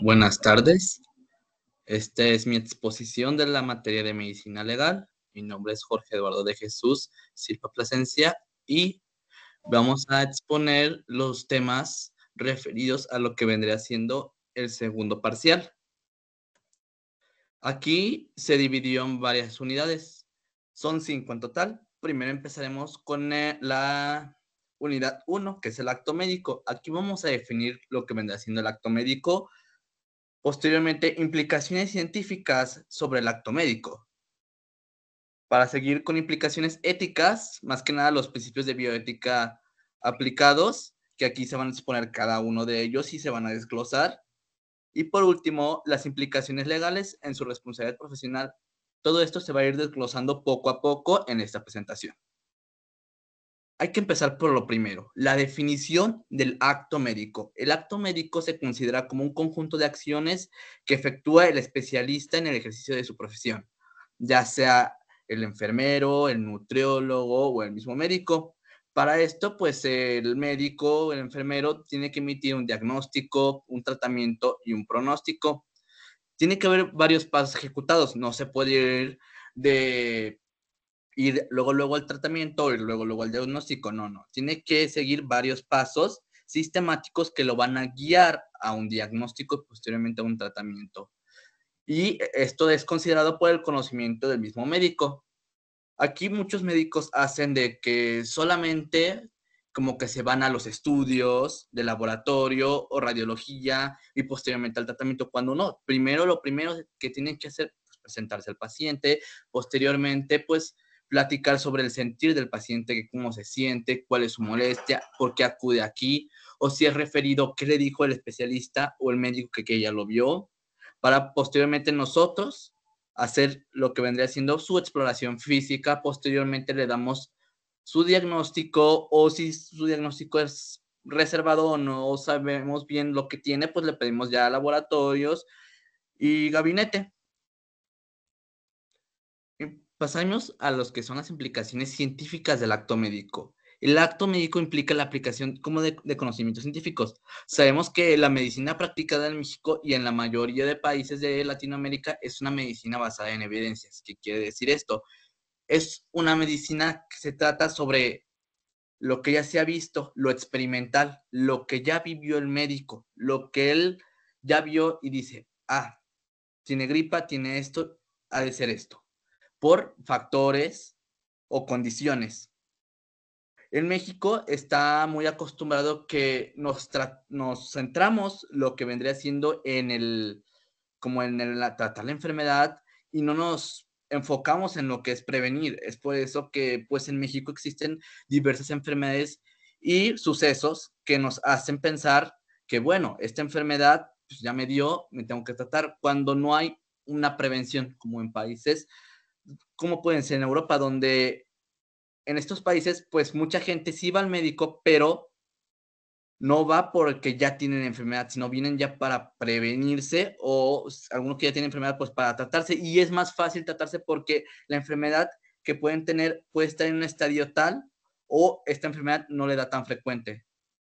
Buenas tardes. Esta es mi exposición de la materia de medicina legal. Mi nombre es Jorge Eduardo de Jesús Silva Plasencia y vamos a exponer los temas referidos a lo que vendría siendo el segundo parcial. Aquí se dividió en varias unidades. Son 5 en total. Primero empezaremos con la unidad 1, que es el acto médico. Aquí vamos a definir lo que vendrá siendo el acto médico. Posteriormente, implicaciones científicas sobre el acto médico. Para seguir con implicaciones éticas, más que nada los principios de bioética aplicados, que aquí se van a exponer cada uno de ellos y se van a desglosar. Y por último, las implicaciones legales en su responsabilidad profesional. Todo esto se va a ir desglosando poco a poco en esta presentación. Hay que empezar por lo primero, la definición del acto médico. El acto médico se considera como un conjunto de acciones que efectúa el especialista en el ejercicio de su profesión, ya sea el enfermero, el nutriólogo o el mismo médico. Para esto, pues el médico, el enfermero, tiene que emitir un diagnóstico, un tratamiento y un pronóstico. Tiene que haber varios pasos ejecutados, no se puede ir de ir luego al tratamiento y luego al diagnóstico. No. Tiene que seguir varios pasos sistemáticos que lo van a guiar a un diagnóstico y posteriormente a un tratamiento. Y esto es considerado por el conocimiento del mismo médico. Aquí muchos médicos hacen de que solamente como que se van a los estudios de laboratorio o radiología y posteriormente al tratamiento, cuando no. Lo primero que tienen que hacer es presentarse al paciente, posteriormente pues platicar sobre el sentir del paciente, cómo se siente, cuál es su molestia, por qué acude aquí, o si es referido, qué le dijo el especialista o el médico que ya lo vio, para posteriormente nosotros hacer lo que vendría siendo su exploración física. Posteriormente le damos su diagnóstico, o si su diagnóstico es reservado o no sabemos bien lo que tiene, pues le pedimos ya a laboratorios y gabinete. Pasamos a los que son las implicaciones científicas del acto médico. El acto médico implica la aplicación como de conocimientos científicos. Sabemos que la medicina practicada en México y en la mayoría de países de Latinoamérica es una medicina basada en evidencias. ¿Qué quiere decir esto? Es una medicina que se trata sobre lo que ya se ha visto, lo experimental, lo que ya vivió el médico, lo que él ya vio y dice, tiene gripa, tiene esto, ha de ser esto, por factores o condiciones. En México está muy acostumbrado que nos centramos lo que vendría siendo como en tratar la enfermedad y no nos enfocamos en lo que es prevenir. Es por eso que pues en México existen diversas enfermedades y sucesos que nos hacen pensar que bueno, esta enfermedad pues, ya me dio, me tengo que tratar, cuando no hay una prevención como en países como pueden ser en Europa, donde en estos países pues mucha gente sí va al médico, pero no va porque ya tienen enfermedad, sino vienen ya para prevenirse o algunos que ya tienen enfermedad, pues para tratarse. Y es más fácil tratarse porque la enfermedad que pueden tener puede estar en un estadio tal o esta enfermedad no le da tan frecuente.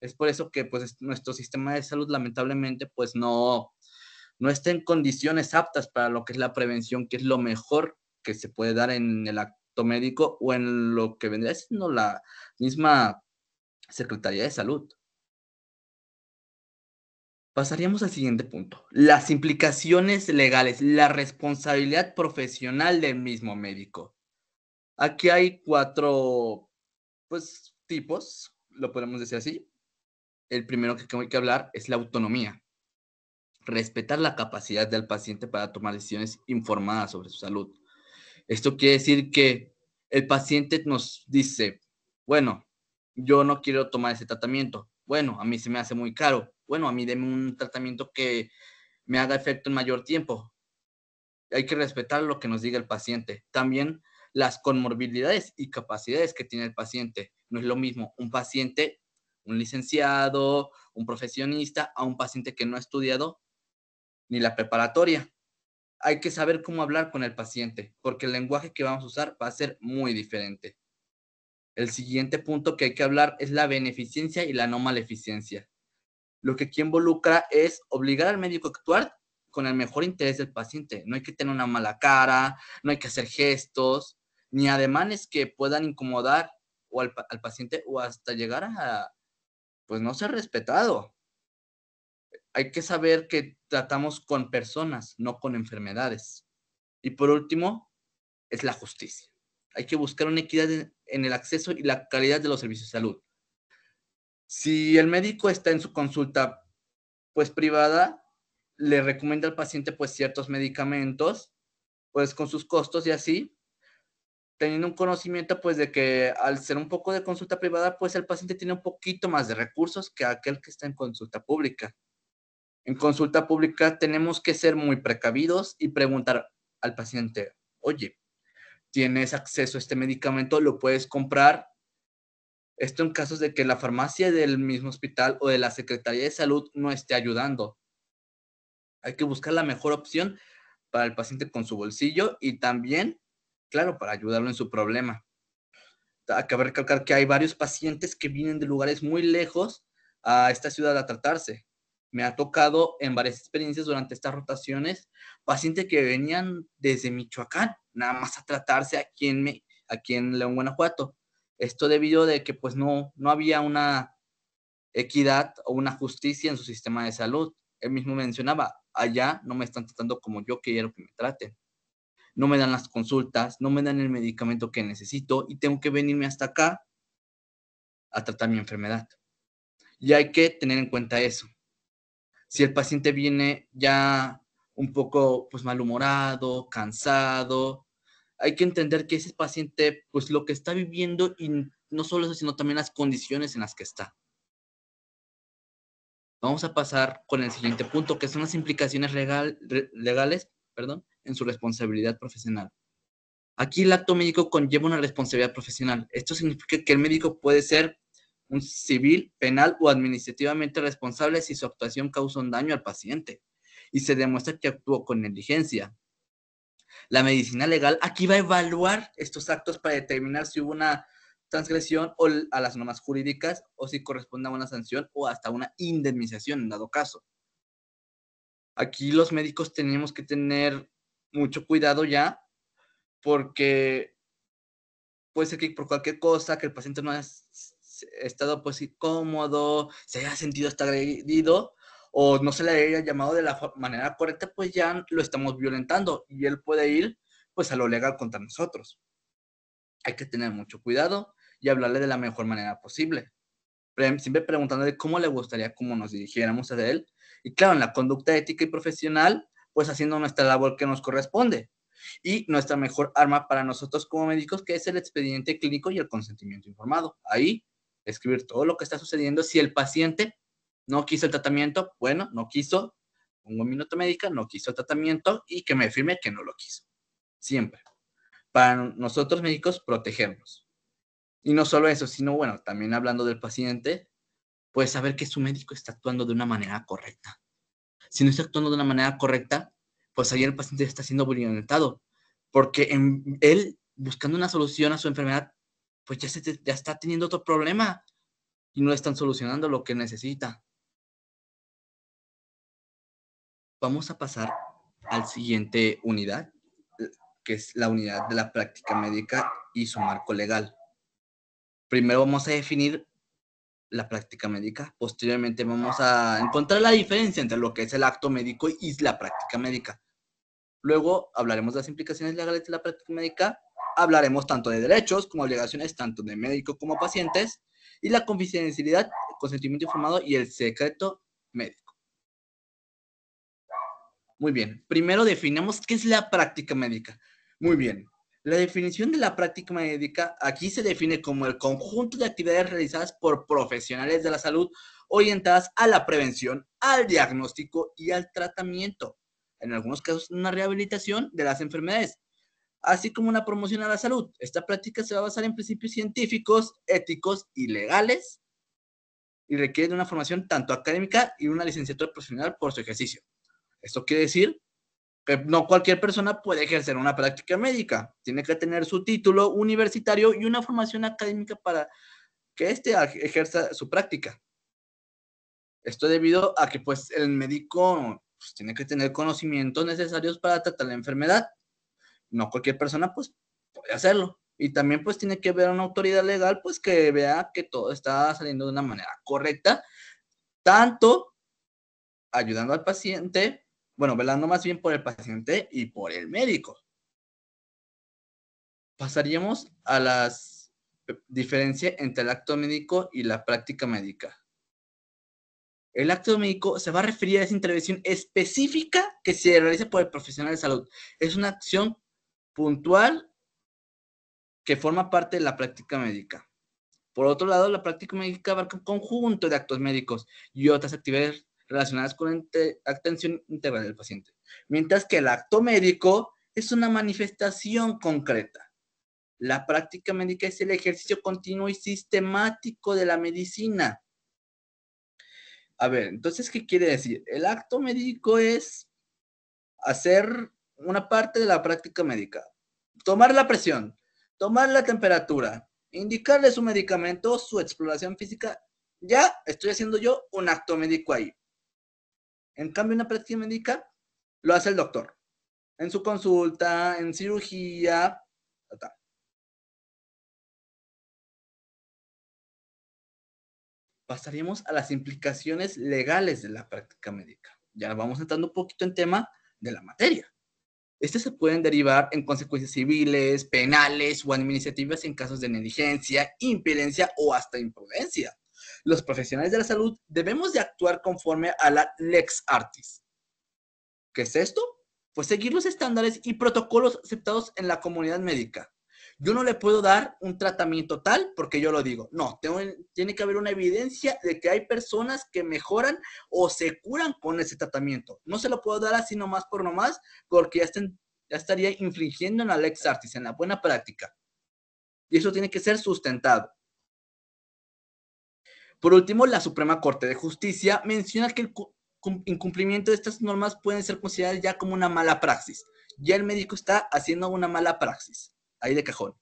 Es por eso que pues nuestro sistema de salud lamentablemente pues no está en condiciones aptas para lo que es la prevención, que es lo mejor que se puede dar en el acto médico o en lo que vendría siendo la misma Secretaría de Salud. Pasaríamos al siguiente punto, las implicaciones legales, la responsabilidad profesional del mismo médico. Aquí hay 4, pues, tipos, lo podemos decir así. El primero que hay que hablar es la autonomía, respetar la capacidad del paciente para tomar decisiones informadas sobre su salud. Esto quiere decir que el paciente nos dice, bueno, yo no quiero tomar ese tratamiento. Bueno, a mí se me hace muy caro. Bueno, a mí deme un tratamiento que me haga efecto en mayor tiempo. Hay que respetar lo que nos diga el paciente. También las comorbilidades y capacidades que tiene el paciente. No es lo mismo un paciente, un licenciado, un profesionista, a un paciente que no ha estudiado ni la preparatoria. Hay que saber cómo hablar con el paciente, porque el lenguaje que vamos a usar va a ser muy diferente. El siguiente punto que hay que hablar es la beneficencia y la no maleficencia. Lo que aquí involucra es obligar al médico a actuar con el mejor interés del paciente. No hay que tener una mala cara, no hay que hacer gestos, ni ademanes que puedan incomodar o al paciente o hasta llegar a, pues, no ser respetado. Hay que saber que tratamos con personas, no con enfermedades. Y por último, es la justicia. Hay que buscar una equidad en el acceso y la calidad de los servicios de salud. Si el médico está en su consulta, pues, privada, le recomienda al paciente, pues, ciertos medicamentos, pues, con sus costos y así, teniendo un conocimiento, pues, de que al ser un poco de consulta privada, pues, el paciente tiene un poquito más de recursos que aquel que está en consulta pública. En consulta pública tenemos que ser muy precavidos y preguntar al paciente, oye, ¿tienes acceso a este medicamento? ¿Lo puedes comprar? Esto en casos de que la farmacia del mismo hospital o de la Secretaría de Salud no esté ayudando. Hay que buscar la mejor opción para el paciente con su bolsillo y también, claro, para ayudarlo en su problema. Cabe recalcar que hay varios pacientes que vienen de lugares muy lejos a esta ciudad a tratarse. Me ha tocado en varias experiencias durante estas rotaciones pacientes que venían desde Michoacán, nada más a tratarse aquí en León, Guanajuato. Esto debido de que pues no había una equidad o una justicia en su sistema de salud. Él mismo mencionaba, allá no me están tratando como yo quiero que me traten. No me dan las consultas, no me dan el medicamento que necesito y tengo que venirme hasta acá a tratar mi enfermedad. Y hay que tener en cuenta eso. Si el paciente viene ya un poco pues malhumorado, cansado, hay que entender que ese paciente pues lo que está viviendo y no solo eso, sino también las condiciones en las que está. Vamos a pasar con el siguiente punto, que son las implicaciones legales, perdón, en su responsabilidad profesional. Aquí el acto médico conlleva una responsabilidad profesional. Esto significa que el médico puede ser un civil, penal o administrativamente responsable si su actuación causa un daño al paciente y se demuestra que actuó con negligencia. La medicina legal aquí va a evaluar estos actos para determinar si hubo una transgresión o a las normas jurídicas o si corresponde a una sanción o hasta una indemnización en dado caso. Aquí los médicos tenemos que tener mucho cuidado ya porque puede ser que por cualquier cosa, que el paciente no haya estado pues incómodo, se haya sentido hasta agredido o no se le haya llamado de la manera correcta, pues ya lo estamos violentando y él puede ir pues a lo legal contra nosotros. Hay que tener mucho cuidado y hablarle de la mejor manera posible. Siempre preguntándole cómo le gustaría cómo nos dirigiéramos a él. Y claro, en la conducta ética y profesional, pues haciendo nuestra labor que nos corresponde. Y nuestra mejor arma para nosotros como médicos, que es el expediente clínico y el consentimiento informado. Ahí, escribir todo lo que está sucediendo. Si el paciente no quiso el tratamiento, bueno, no quiso, pongo minuto médica, no quiso el tratamiento y que me firme que no lo quiso. Siempre. Para nosotros médicos, protegernos. Y no solo eso, sino bueno, también hablando del paciente, pues saber que su médico está actuando de una manera correcta. Si no está actuando de una manera correcta, pues ahí el paciente está siendo violentado, porque él, buscando una solución a su enfermedad, pues ya está teniendo otro problema y no le están solucionando lo que necesita. Vamos a pasar al siguiente unidad, que es la unidad de la práctica médica y su marco legal. Primero vamos a definir la práctica médica. Posteriormente vamos a encontrar la diferencia entre lo que es el acto médico y la práctica médica. Luego hablaremos de las implicaciones legales de la práctica médica. Hablaremos tanto de derechos como obligaciones, tanto de médico como pacientes, y la confidencialidad, el consentimiento informado y el secreto médico. Muy bien. Primero definamos qué es la práctica médica. Muy bien. La definición de la práctica médica aquí se define como el conjunto de actividades realizadas por profesionales de la salud orientadas a la prevención, al diagnóstico y al tratamiento. En algunos casos, una rehabilitación de las enfermedades, así como una promoción a la salud. Esta práctica se va a basar en principios científicos, éticos y legales y requiere de una formación tanto académica y una licenciatura profesional por su ejercicio. Esto quiere decir que no cualquier persona puede ejercer una práctica médica. Tiene que tener su título universitario y una formación académica para que éste ejerza su práctica. Esto debido a que pues el médico pues, tiene que tener conocimientos necesarios para tratar la enfermedad. No cualquier persona pues puede hacerlo. Y también pues tiene que haber una autoridad legal pues que vea que todo está saliendo de una manera correcta, tanto ayudando al paciente, bueno, velando más bien por el paciente y por el médico. Pasaríamos a la diferencia entre el acto médico y la práctica médica. El acto médico se va a referir a esa intervención específica que se realiza por el profesional de salud. Es una acción puntual que forma parte de la práctica médica. Por otro lado, la práctica médica abarca un conjunto de actos médicos y otras actividades relacionadas con la atención integral del paciente, mientras que el acto médico es una manifestación concreta. La práctica médica es el ejercicio continuo y sistemático de la medicina. A ver, entonces, ¿qué quiere decir? El acto médico es hacer una parte de la práctica médica. Tomar la presión, tomar la temperatura, indicarle su medicamento, su exploración física. Ya estoy haciendo yo un acto médico ahí. En cambio, una práctica médica lo hace el doctor. En su consulta, en cirugía. Pasaríamos a las implicaciones legales de la práctica médica. Ya vamos entrando un poquito en tema de la materia. Estas se pueden derivar en consecuencias civiles, penales o administrativas en casos de negligencia, imperencia o hasta imprudencia. Los profesionales de la salud debemos de actuar conforme a la Lex Artis. ¿Qué es esto? Pues seguir los estándares y protocolos aceptados en la comunidad médica. Yo no le puedo dar un tratamiento tal porque yo lo digo. No, tiene que haber una evidencia de que hay personas que mejoran o se curan con ese tratamiento. No se lo puedo dar así nomás por nomás porque ya estaría infringiendo en la Lex Artis, en la buena práctica. Y eso tiene que ser sustentado. Por último, la Suprema Corte de Justicia menciona que el incumplimiento de estas normas pueden ser consideradas ya como una mala praxis. Ya el médico está haciendo una mala praxis, ahí de cajón.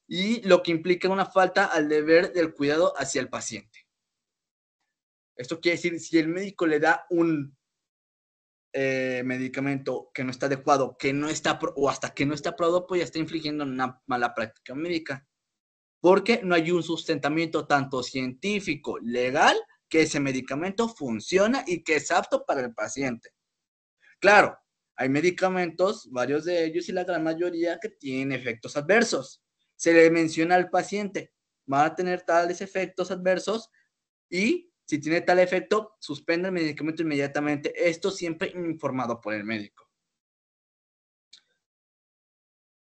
Y lo que implica una falta al deber del cuidado hacia el paciente. Esto quiere decir, si el médico le da un medicamento que no está adecuado, que no está, o hasta que no está aprobado, pues ya está infligiendo una mala práctica médica. Porque no hay un sustentamiento tanto científico, legal, que ese medicamento funciona y que es apto para el paciente. Claro, hay medicamentos, varios de ellos y la gran mayoría, que tienen efectos adversos. Se le menciona al paciente, va a tener tales efectos adversos y si tiene tal efecto, suspende el medicamento inmediatamente. Esto siempre informado por el médico.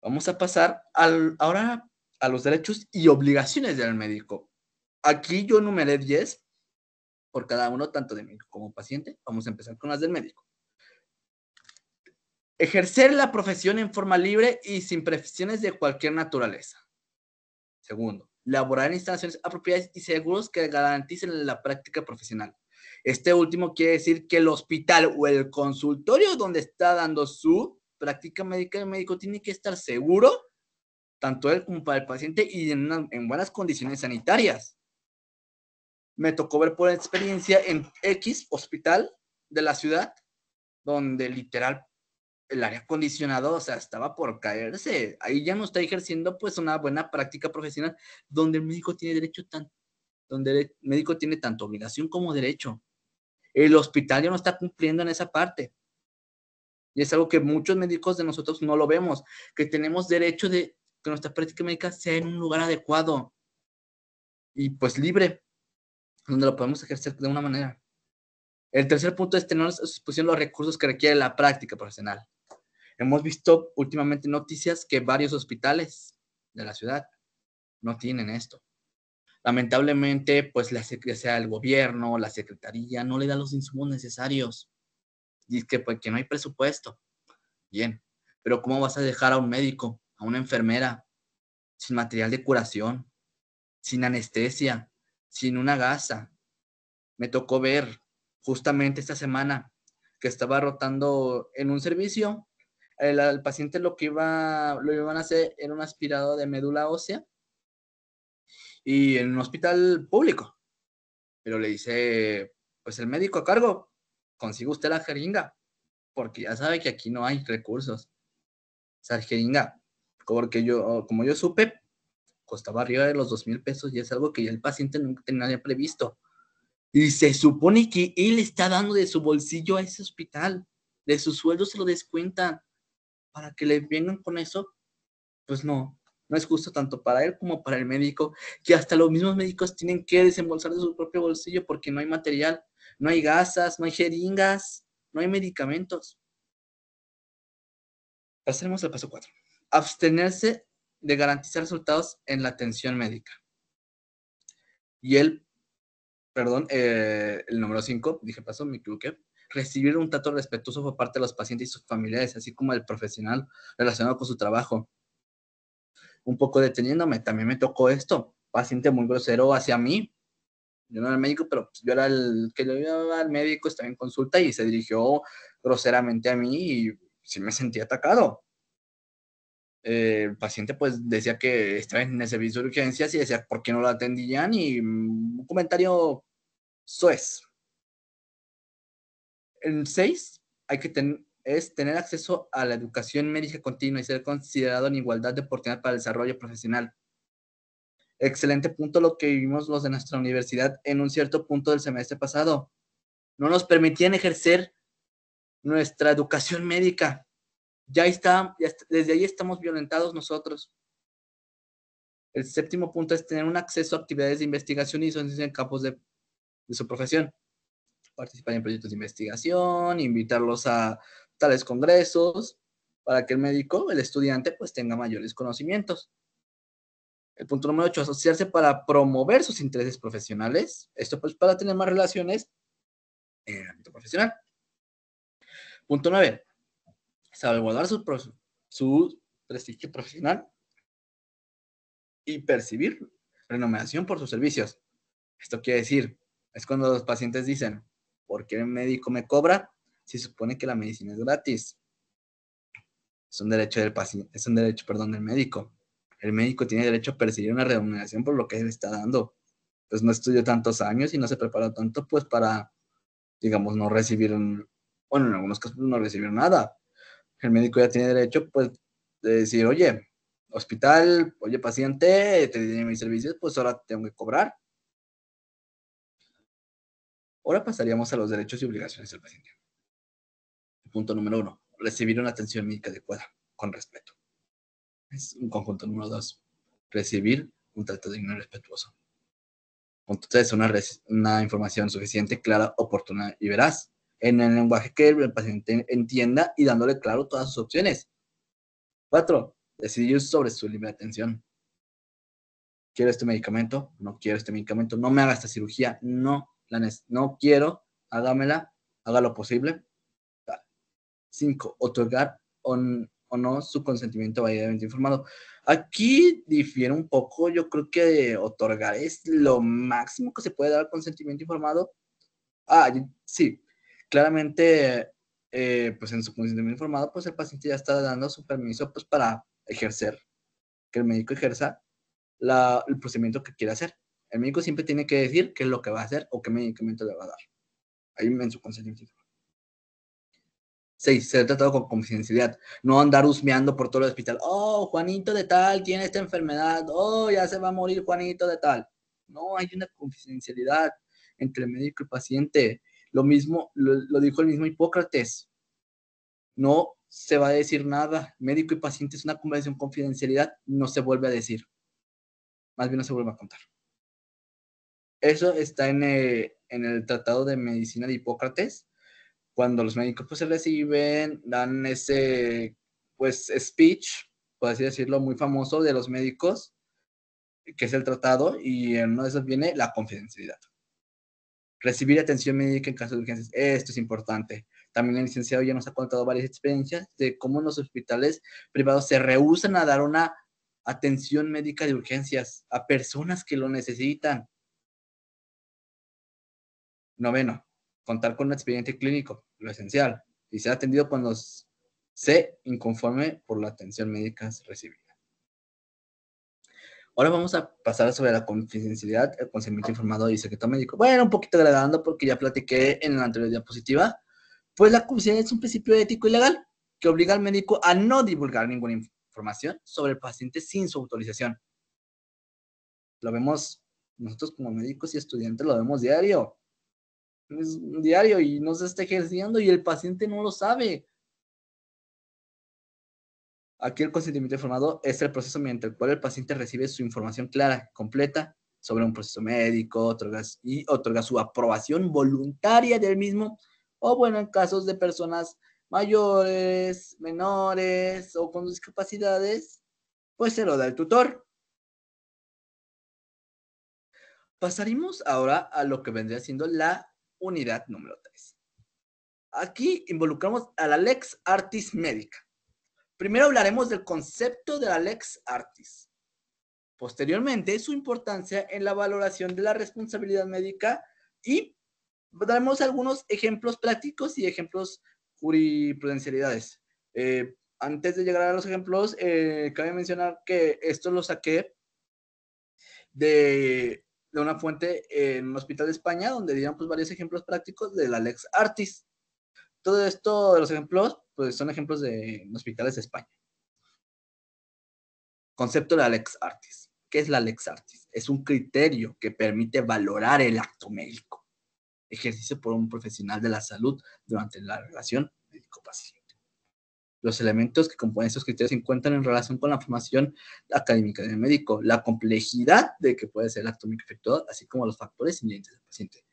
Vamos a pasar ahora a los derechos y obligaciones del médico. Aquí yo enumeré 10 por cada uno, tanto de médico como paciente. Vamos a empezar con las del médico. Ejercer la profesión en forma libre y sin presiones de cualquier naturaleza. Segundo, laborar en instalaciones apropiadas y seguros que garanticen la práctica profesional. Este último quiere decir que el hospital o el consultorio donde está dando su práctica médica, el médico tiene que estar seguro, tanto él como para el paciente, y en buenas condiciones sanitarias. Me tocó ver por experiencia en X hospital de la ciudad, donde literal el aire acondicionado, o sea, estaba por caerse. Ahí ya no está ejerciendo pues una buena práctica profesional, donde el médico tiene derecho donde el médico tiene tanto obligación como derecho. El hospital ya no está cumpliendo en esa parte. Y es algo que muchos médicos de nosotros no lo vemos, que tenemos derecho de que nuestra práctica médica sea en un lugar adecuado y pues libre, donde lo podemos ejercer de una manera. El tercer punto es tener a su disposición los recursos que requiere la práctica profesional. Hemos visto últimamente noticias que varios hospitales de la ciudad no tienen esto. Lamentablemente, pues ya sea el gobierno, la secretaría, no le da los insumos necesarios. Y es que, pues, que no hay presupuesto. Bien, pero ¿cómo vas a dejar a un médico, a una enfermera, sin material de curación, sin anestesia, sin una gasa? Me tocó ver justamente esta semana que estaba rotando en un servicio. El paciente lo iban a hacer era un aspirado de médula ósea y en un hospital público. Pero le dice, pues el médico a cargo, consiga usted la jeringa, porque ya sabe que aquí no hay recursos. Esa jeringa, como yo supe, costaba arriba de los 2,000 pesos y es algo que ya el paciente nunca tenía previsto. Y se supone que él está dando de su bolsillo a ese hospital, de su sueldo se lo descuentan, para que le vengan con eso, pues no es justo tanto para él como para el médico, que hasta los mismos médicos tienen que desembolsar de su propio bolsillo porque no hay material, no hay gasas, no hay jeringas, no hay medicamentos. Pasemos al paso 4. Abstenerse de garantizar resultados en la atención médica. Y el número 5, dije paso, me equivoqué. Recibir un trato respetuoso por parte de los pacientes y sus familiares, así como del profesional relacionado con su trabajo. Un poco deteniéndome, también me tocó esto, paciente muy grosero hacia mí. Yo no era el médico, pero yo era el que le iba al médico, estaba en consulta y se dirigió groseramente a mí y sí me sentí atacado. El paciente pues decía que estaba en el servicio de urgencias y decía por qué no lo atendían y un comentario soez. En 6 hay que tener acceso a la educación médica continua y ser considerado en igualdad de oportunidad para el desarrollo profesional. Excelente punto lo que vimos los de nuestra universidad en un cierto punto del semestre pasado. No nos permitían ejercer nuestra educación médica. Desde ahí estamos violentados nosotros. El 7º punto es tener un acceso a actividades de investigación y docencia en campos de su profesión. Participar en proyectos de investigación, invitarlos a tales congresos, para que el médico, el estudiante, pues tenga mayores conocimientos. El punto número 8, asociarse para promover sus intereses profesionales. Esto pues para tener más relaciones en el ámbito profesional. Punto 9, salvaguardar su prestigio profesional y percibir remuneración por sus servicios. Esto quiere decir, es cuando los pacientes dicen, ¿por qué el médico me cobra si supone que la medicina es gratis? Es un derecho del paciente, es un derecho, perdón, del médico. El médico tiene derecho a percibir una remuneración por lo que él está dando. Pues no estudió tantos años y no se preparó tanto, pues para, digamos, no recibir bueno, en algunos casos no recibir nada. El médico ya tiene derecho, pues, de decir, oye, hospital, oye, paciente, te di mis servicios, pues ahora tengo que cobrar. Ahora pasaríamos a los derechos y obligaciones del paciente. Punto número 1, recibir una atención médica adecuada, con respeto. Es un conjunto número 2, recibir un trato digno y respetuoso. Punto 3, una información suficiente, clara, oportuna y veraz, en el lenguaje que el paciente entienda y dándole claro todas sus opciones. 4, decidir sobre su libre atención. ¿Quiero este medicamento? No quiero este medicamento. No me haga esta cirugía. No quiero. Hágamela. Haga lo posible. 5, otorgar o no su consentimiento válidamente informado. Aquí difiere un poco, yo creo que otorgar es lo máximo que se puede dar consentimiento informado. Sí, claramente, pues en su consentimiento informado, pues el paciente ya está dando su permiso pues para ejercer, que el médico ejerza el procedimiento que quiere hacer. El médico siempre tiene que decir qué es lo que va a hacer o qué medicamento le va a dar. Ahí en su consentimiento informado. 6, ser tratado con confidencialidad. No andar husmeando por todo el hospital. Oh, Juanito de tal tiene esta enfermedad. Oh, ya se va a morir Juanito de tal. No, hay una confidencialidad entre el médico y el paciente. Lo mismo, lo dijo el mismo Hipócrates. No se va a decir nada. Médico y paciente es una conversación confidencialidad. No se vuelve a decir. Más bien no se vuelve a contar. Eso está en el Tratado de Medicina de Hipócrates. Cuando los médicos pues se reciben, dan ese pues speech, por así decirlo, muy famoso de los médicos, que es el tratado, y en uno de esos viene la confidencialidad. Recibir atención médica en caso de urgencias, esto es importante. También el licenciado ya nos ha contado varias experiencias de cómo los hospitales privados se rehúsan a dar una atención médica de urgencias a personas que lo necesitan. 9, contar con un expediente clínico, lo esencial, y ser atendido cuando se inconforme por la atención médica recibida. Ahora vamos a pasar sobre la confidencialidad, el consentimiento informado y secreto médico. Bueno, un poquito agregando porque ya platiqué en la anterior diapositiva. Pues la confidencialidad es un principio ético y legal que obliga al médico a no divulgar ninguna información sobre el paciente sin su autorización. Lo vemos nosotros como médicos y estudiantes, lo vemos diario. Es diario y no se está ejerciendo y el paciente no lo sabe. Aquí el consentimiento informado es el proceso mediante el cual el paciente recibe su información clara, completa, sobre un proceso médico y otorga su aprobación voluntaria del mismo, o bueno, en casos de personas mayores, menores o con discapacidades, pues se lo da el tutor. Pasaremos ahora a lo que vendría siendo la unidad número 3. Aquí involucramos a la Lex Artis Médica. Primero hablaremos del concepto de la Lex Artis. Posteriormente, su importancia en la valoración de la responsabilidad médica y daremos algunos ejemplos prácticos y ejemplos jurisprudencialidades. Antes de llegar a los ejemplos, cabe mencionar que esto lo saqué de una fuente en un hospital de España, donde dieron pues varios ejemplos prácticos de la Lex Artis. Todo esto de los ejemplos, pues son ejemplos de hospitales de España. Concepto de la Lex Artis. ¿Qué es la Lex Artis? Es un criterio que permite valorar el acto médico, ejercicio por un profesional de la salud durante la relación médico-paciente. Los elementos que componen estos criterios se encuentran en relación con la formación académica del médico, la complejidad de que puede ser el acto médico efectuado, así como los factores inherentes del paciente.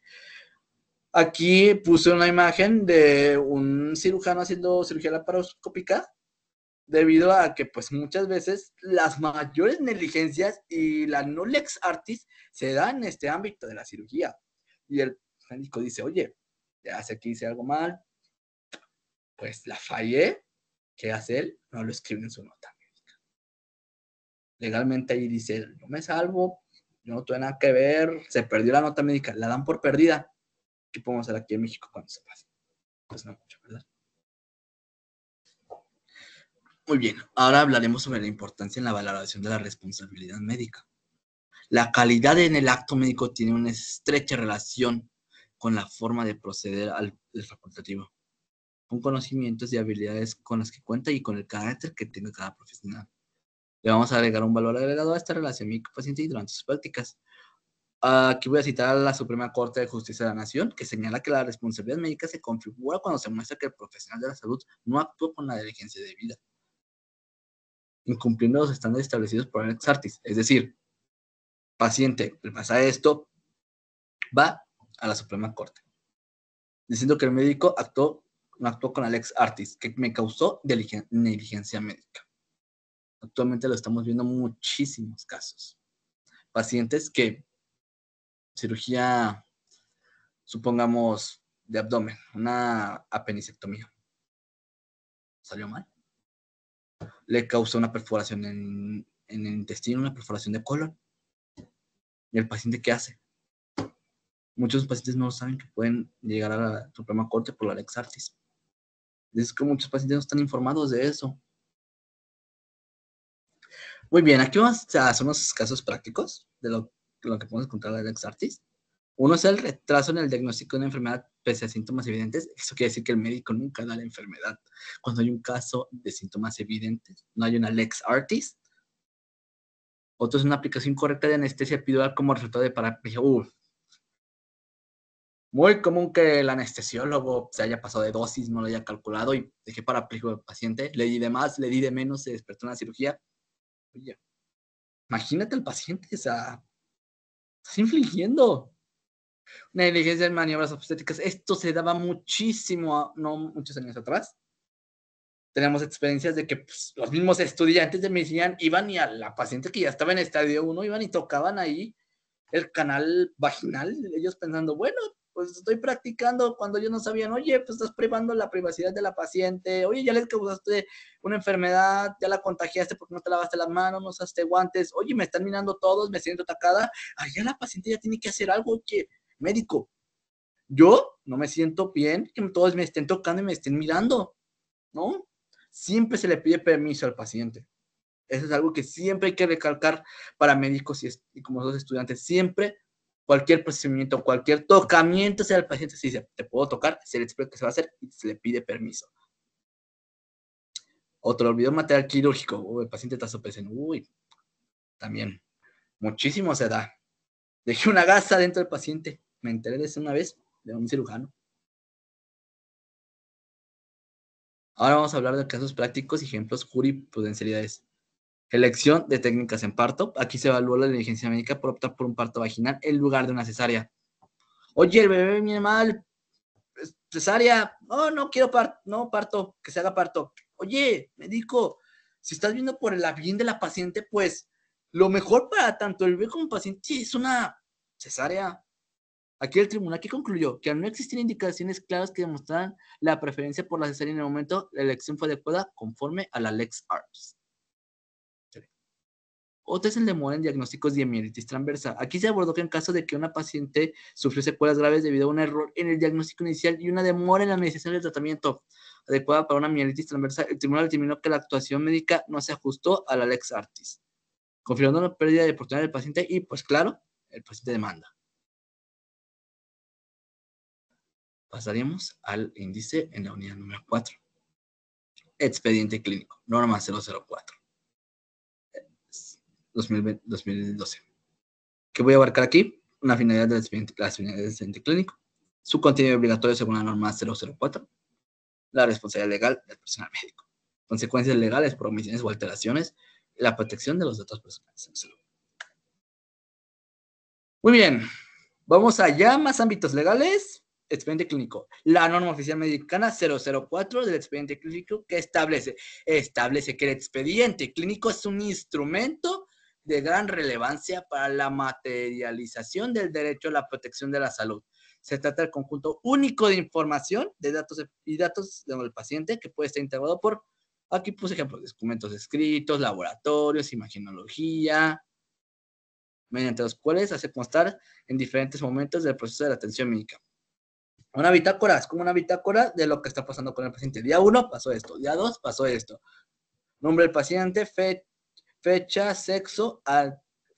Aquí puse una imagen de un cirujano haciendo cirugía laparoscópica, debido a que pues muchas veces las mayores negligencias y la no lex artis se dan en este ámbito de la cirugía. Y el médico dice, oye, ya sé que hice algo mal, pues la fallé. ¿Qué hace él? No lo escribe en su nota médica. Legalmente ahí dice, yo me salvo, yo no tuve nada que ver, se perdió la nota médica, la dan por perdida. ¿Qué podemos hacer aquí en México cuando se pasa? Pues no mucho, ¿verdad? Muy bien, ahora hablaremos sobre la importancia en la valoración de la responsabilidad médica. La calidad en el acto médico tiene una estrecha relación con la forma de proceder al facultativo, con conocimientos y habilidades con las que cuenta y con el carácter que tenga cada profesional. Le vamos a agregar un valor agregado a esta relación médico-paciente y durante sus prácticas. Aquí voy a citar a la Suprema Corte de Justicia de la Nación, que señala que la responsabilidad médica se configura cuando se muestra que el profesional de la salud no actúa con la diligencia debida, incumpliendo los estándares establecidos por el ex artis. Es decir, paciente, le pasa esto, va a la Suprema Corte, diciendo que el médico no actuó con la Lex Artis, que me causó negligencia médica. Actualmente lo estamos viendo en muchísimos casos. Pacientes que cirugía, supongamos, de abdomen, una apendicectomía, salió mal. Le causó una perforación en el intestino, una perforación de colon. ¿Y el paciente qué hace? Muchos pacientes no saben que pueden llegar a la Suprema Corte por la Lex Artis. Es que muchos pacientes no están informados de eso. Muy bien, aquí vamos a hacer unos casos prácticos de lo que podemos encontrar en la Lex Artis. Uno es el retraso en el diagnóstico de una enfermedad pese a síntomas evidentes. Eso quiere decir que el médico nunca da la enfermedad. Cuando hay un caso de síntomas evidentes, no hay una Lex Artis. Otro es una aplicación correcta de anestesia epidural como resultado de paraplegia. Muy común que el anestesiólogo se haya pasado de dosis, no lo haya calculado y dejé parapléjico al paciente. Le di de más, le di de menos, se despertó en la cirugía. Oye, imagínate al paciente, o sea, estás infligiendo una negligencia en maniobras obstétricas. Esto se daba muchísimo, no muchos años atrás. Tenemos experiencias de que pues, los mismos estudiantes de medicina iban y a la paciente que ya estaba en estadio 1 iban y tocaban ahí el canal vaginal, ellos pensando, bueno, pues estoy practicando cuando ellos no sabían, oye, pues estás privando la privacidad de la paciente, oye, ya les causaste una enfermedad, ya la contagiaste porque no te lavaste las manos, no usaste guantes, oye, me están mirando todos, me siento atacada, allá la paciente ya tiene que hacer algo, oye, médico, yo no me siento bien que todos me estén tocando y me estén mirando, ¿no? Siempre se le pide permiso al paciente. Eso es algo que siempre hay que recalcar para médicos y como los estudiantes. Siempre, cualquier procedimiento, cualquier tocamiento, sea el paciente, se dice, te puedo tocar, se le explica qué se va a hacer y se le pide permiso. O te lo olvidó material quirúrgico, o el paciente está sopesando. Uy, también, muchísimo se da. Dejé una gasa dentro del paciente. Me enteré de eso una vez, de un cirujano. Ahora vamos a hablar de casos prácticos y ejemplos jurisprudencialidades. Elección de técnicas en parto. Aquí se evalúa la diligencia médica por optar por un parto vaginal en lugar de una cesárea. Oye, el bebé viene mal, cesárea, oh, no quiero parto, no parto, que se haga parto. Oye, médico, si estás viendo por el bien de la paciente, pues lo mejor para tanto el bebé como el paciente es una cesárea. Aquí el tribunal que concluyó que al no existir indicaciones claras que demostraran la preferencia por la cesárea en el momento, la elección fue adecuada conforme a la Lex Arts. Otro es el demora en diagnósticos de mielitis transversa. Aquí se abordó que en caso de que una paciente sufrió secuelas graves debido a un error en el diagnóstico inicial y una demora en la administración del tratamiento adecuada para una mielitis transversa, el tribunal determinó que la actuación médica no se ajustó a la Lex Artis, confirmando la pérdida de oportunidad del paciente y, pues claro, el paciente demanda. Pasaríamos al índice en la unidad número 4. Expediente clínico, norma 004. 2012. ¿Qué voy a abarcar aquí? Una finalidad del expediente, las finalidades del expediente clínico, su contenido obligatorio según la norma 004, la responsabilidad legal del personal médico, consecuencias legales por omisiones o alteraciones, y la protección de los datos personales en salud. Muy bien, vamos allá, más ámbitos legales. Expediente clínico. La norma oficial mexicana 004 del expediente clínico que establece que el expediente clínico es un instrumento de gran relevancia para la materialización del derecho a la protección de la salud. Se trata del conjunto único de información de datos y datos del paciente que puede estar integrado por, aquí puse ejemplos, documentos escritos, laboratorios, imagenología, mediante los cuales hace constar en diferentes momentos del proceso de la atención médica. Una bitácora es como una bitácora de lo que está pasando con el paciente. Día 1 pasó esto, día 2 pasó esto. Nombre del paciente, fecha, sexo.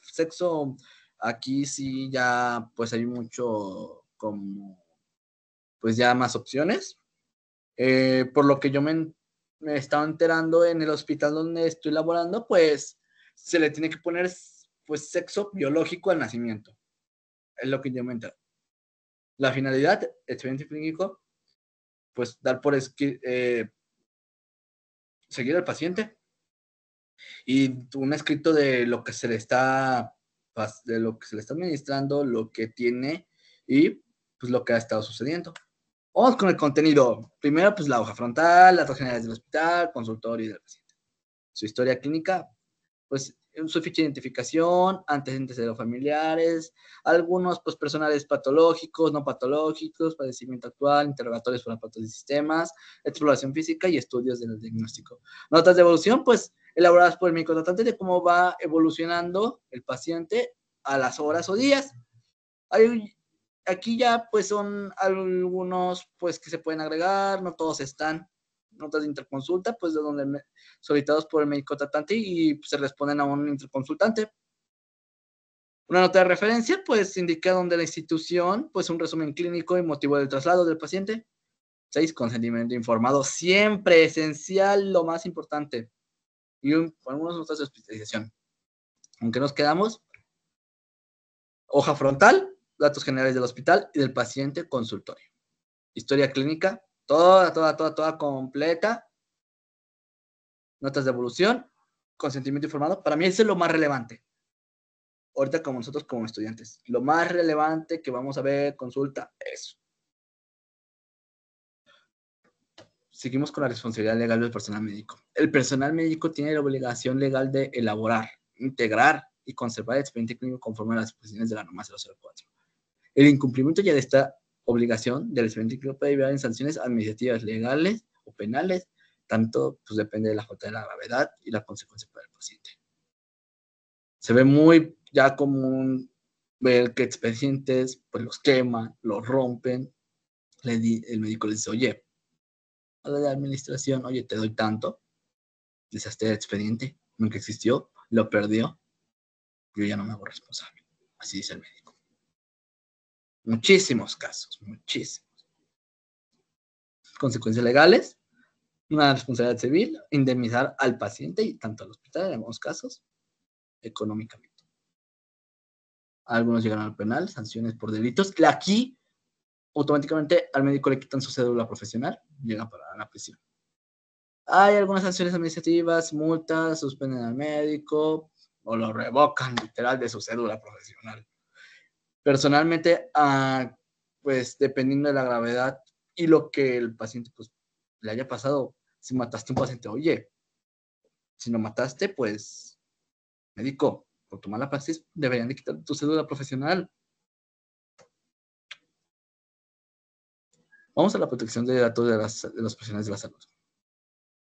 Sexo, aquí sí ya pues hay mucho como, pues ya más opciones. Por lo que yo me he estado enterando en el hospital donde estoy laborando, pues se le tiene que poner pues sexo biológico al nacimiento. Es lo que yo me entero. La finalidad, expediente clínico, pues dar por seguir al paciente y un escrito de lo que se le está administrando, lo que tiene y pues lo que ha estado sucediendo. Vamos con el contenido. Primero, pues la hoja frontal, las datos generales del hospital, consultorio y del paciente. Su historia clínica, pues su ficha de identificación, antecedentes de los familiares, algunos pues personales patológicos, no patológicos, padecimiento actual, interrogatorios por aparatos y sistemas, exploración física y estudios del diagnóstico. Notas de evolución, pues elaboradas por el médico tratante de cómo va evolucionando el paciente a las horas o días. Aquí ya pues son algunos pues que se pueden agregar, no todos están. Notas de interconsulta, pues de donde solicitados por el médico tratante y pues, se responden a un interconsultante. Una nota de referencia, pues indica donde la institución, pues un resumen clínico y motivo del traslado del paciente. 6. Consentimiento informado, siempre esencial, lo más importante. Y algunas notas de hospitalización. ¿Aunque nos quedamos? Hoja frontal, datos generales del hospital y del paciente, consultorio. Historia clínica, toda completa. Notas de evolución, consentimiento informado. Para mí eso es lo más relevante. Ahorita como nosotros como estudiantes. Lo más relevante que vamos a ver, consulta, eso. Seguimos con la responsabilidad legal del personal médico. El personal médico tiene la obligación legal de elaborar, integrar y conservar el expediente clínico conforme a las disposiciones de la norma 004. El incumplimiento ya de esta obligación del expediente clínico puede derivar en sanciones administrativas, legales o penales, tanto pues depende de la falta de la gravedad y la consecuencia para el paciente. Se ve muy ya común ver que expedientes pues los queman, los rompen. El médico le dice, oye, a la administración, oye, te doy tanto, deshazte el expediente. nunca existió, lo perdió, yo ya no me hago responsable. Así dice el médico. Muchísimos casos, muchísimos. Consecuencias legales, una responsabilidad civil, indemnizar al paciente y tanto al hospital, en algunos casos, económicamente. Algunos llegan al penal, sanciones por delitos. Aquí, automáticamente, al médico le quitan su cédula profesional, llega para la prisión. Hay algunas sanciones administrativas, multas, suspenden al médico o lo revocan literal de su cédula profesional. Personalmente, pues dependiendo de la gravedad y lo que el paciente pues, le haya pasado, si mataste a un paciente, oye, si lo mataste, pues, médico, por tu mala praxis, deberían de quitar tu cédula profesional. Vamos a la protección de datos de los profesionales de la salud.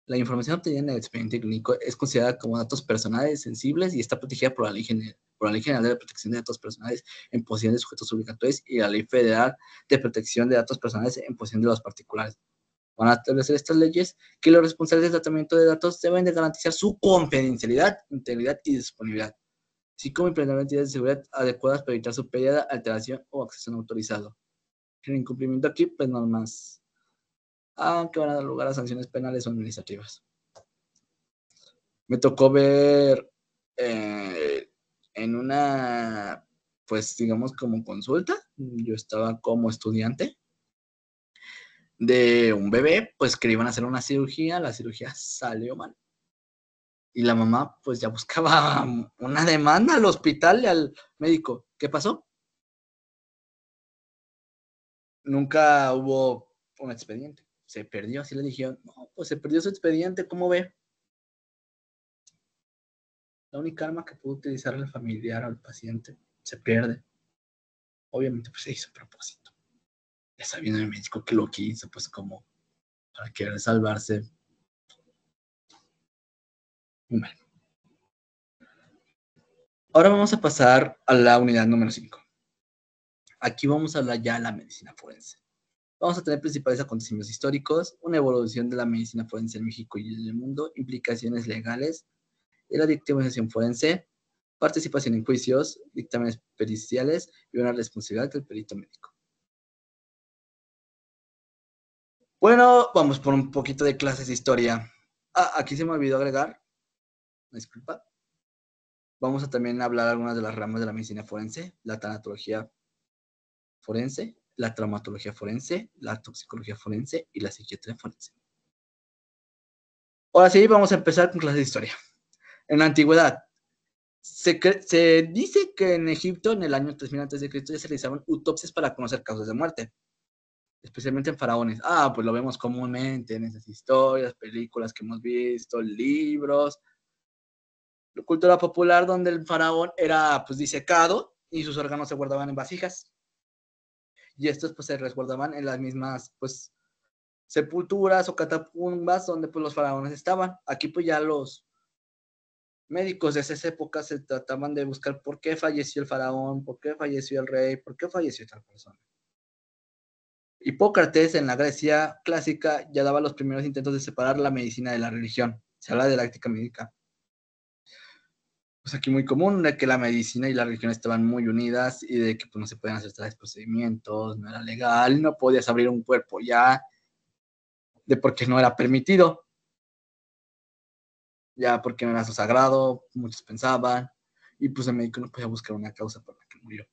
La información obtenida en el expediente clínico es considerada como datos personales sensibles y está protegida por la Ley General de Protección de Datos Personales en posesión de sujetos obligatorios y la Ley Federal de Protección de Datos Personales en posesión de los particulares. Van a establecer estas leyes que los responsables del tratamiento de datos deben de garantizar su confidencialidad, integridad y disponibilidad, así como implementar medidas de seguridad adecuadas para evitar su pérdida, alteración o acceso no autorizado. El incumplimiento aquí, pues normas que van a dar lugar a sanciones penales o administrativas. Me tocó ver en una, pues digamos como consulta, yo estaba como estudiante de un bebé, pues que le iban a hacer una cirugía, la cirugía salió mal. Y la mamá pues ya buscaba una demanda al hospital y al médico. ¿Qué pasó? Nunca hubo un expediente. Se perdió, así le dijeron, no, pues se perdió su expediente, ¿cómo ve? La única arma que pudo utilizar el familiar al paciente se pierde. Obviamente pues se hizo a propósito. Ya sabiendo el médico que lo quiso, pues como para querer salvarse. Muy mal. Ahora vamos a pasar a la unidad número 5. Aquí vamos a hablar ya de la medicina forense. Vamos a tener principales acontecimientos históricos, una evolución de la medicina forense en México y en el mundo, implicaciones legales de la dictamización forense, participación en juicios, dictámenes periciales y una responsabilidad del perito médico. Bueno, vamos por un poquito de clases de historia. Aquí se me olvidó agregar, disculpa. Vamos a también hablar algunas de las ramas de la medicina forense, la tanatología forense, la traumatología forense, la toxicología forense y la psiquiatría forense. Ahora sí, vamos a empezar con clases de historia. En la antigüedad, se dice que en Egipto, en el año 3000 a.C., ya se realizaban autopsias para conocer causas de muerte, especialmente en faraones. Pues lo vemos comúnmente en esas historias, películas que hemos visto, libros. La cultura popular donde el faraón era pues disecado y sus órganos se guardaban en vasijas. Y estos pues se resguardaban en las mismas pues sepulturas o catacumbas donde pues los faraones estaban. Aquí pues ya los médicos de esas épocas se trataban de buscar por qué falleció el faraón, por qué falleció el rey, por qué falleció tal persona. Hipócrates en la Grecia clásica ya daba los primeros intentos de separar la medicina de la religión. Se habla de la ética médica. Pues aquí muy común de que la medicina y la religión estaban muy unidas y de que pues, no se podían hacer tales procedimientos, no era legal, no podías abrir un cuerpo ya, de porque no era permitido, ya porque no era su sagrado, muchos pensaban, y pues el médico no podía buscar una causa por la que murió.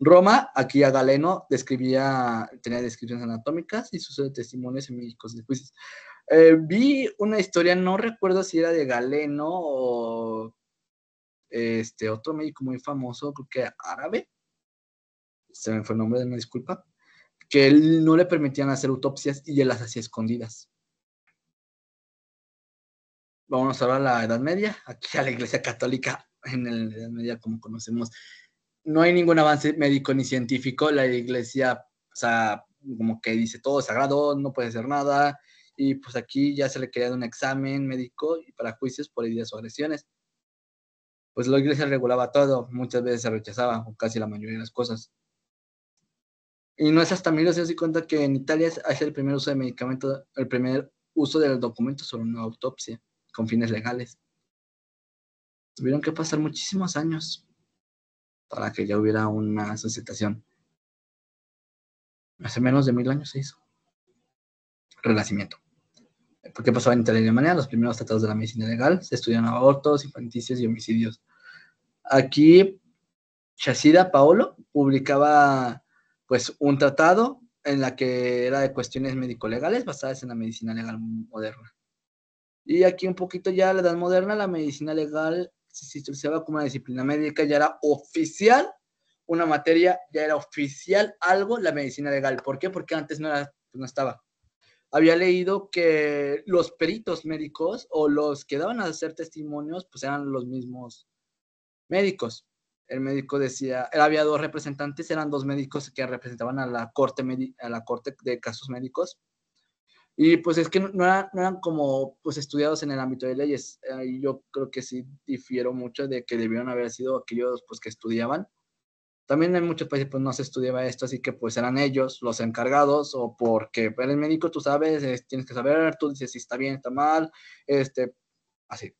Roma, aquí a Galeno tenía descripciones anatómicas y sus testimonios en médicos de juicios. Vi una historia, no recuerdo si era de Galeno o otro médico muy famoso, creo que árabe, se me fue el nombre, de una disculpa, que él no le permitían hacer autopsias y él las hacía escondidas. Vamos ahora a la Edad Media, aquí a la Iglesia Católica, en la Edad Media como conocemos, no hay ningún avance médico ni científico, la Iglesia, o sea, como que dice todo es sagrado, no puede hacer nada, y pues aquí ya se le quería un examen médico y para juicios por heridas o agresiones. Pues la Iglesia regulaba todo, muchas veces se rechazaba, o casi la mayoría de las cosas. Y no es hasta 1950 que en Italia hace el primer uso de medicamento, el primer uso del documento sobre una autopsia con fines legales. Tuvieron que pasar muchísimos años para que ya hubiera una societación. Hace menos de 1000 años se hizo. Renacimiento. ¿Por qué pasaba en Italia y Alemania? Los primeros tratados de la medicina legal se estudian abortos, infanticidios y homicidios. Aquí, Chasida Paolo publicaba pues un tratado en la que era de cuestiones médico-legales basadas en la medicina legal moderna. Y aquí un poquito ya la edad moderna, la medicina legal se estudiaba como una disciplina médica, ya era oficial, una materia, ya era oficial algo, la medicina legal. ¿Por qué? Porque antes no estaba. Había leído que los peritos médicos o los que daban a hacer testimonios, pues eran los mismos médicos. El médico decía, había dos representantes, eran dos médicos que representaban a la corte de casos médicos. Y pues es que no eran como pues estudiados en el ámbito de leyes. Yo creo que sí difiero mucho de que debieron haber sido aquellos pues que estudiaban. También en muchos países pues no se estudiaba esto, así que pues eran ellos los encargados, o porque eres médico, tú sabes, tienes que saber, tú dices si está bien, está mal, así.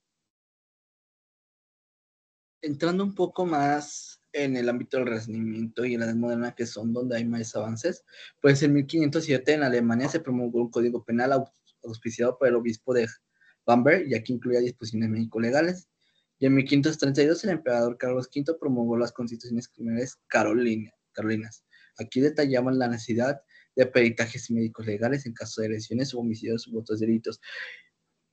Entrando un poco más en el ámbito del Renacimiento y en la Edad Moderna, que son donde hay más avances, pues en 1507 en Alemania se promulgó un código penal auspiciado por el obispo de Bamberg, y aquí incluía disposiciones médico-legales. Y en 1532 el emperador Carlos V promulgó las constituciones criminales carolinas. Aquí detallaban la necesidad de peritajes médicos legales en caso de lesiones o homicidios u otros delitos.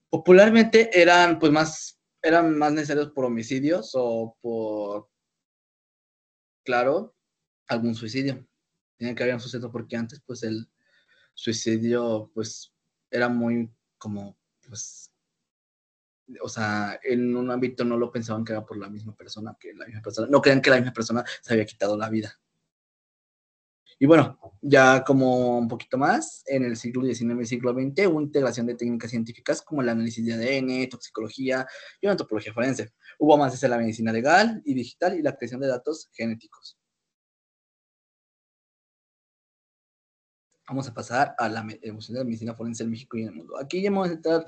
Popularmente eran más necesarios por homicidios o por, claro, algún suicidio. Tiene que haber un suceso porque antes, pues, el suicidio, pues, era muy como, pues, o sea, en un ámbito no lo pensaban que era por la misma persona, no crean que la misma persona se había quitado la vida. Y bueno, ya como un poquito más, en el siglo XIX y siglo XX hubo integración de técnicas científicas como el análisis de ADN, toxicología y una antropología forense. Hubo avances en la medicina legal y digital y la creación de datos genéticos. Vamos a pasar a la evolución de la medicina forense en México y en el mundo. Aquí ya vamos a entrar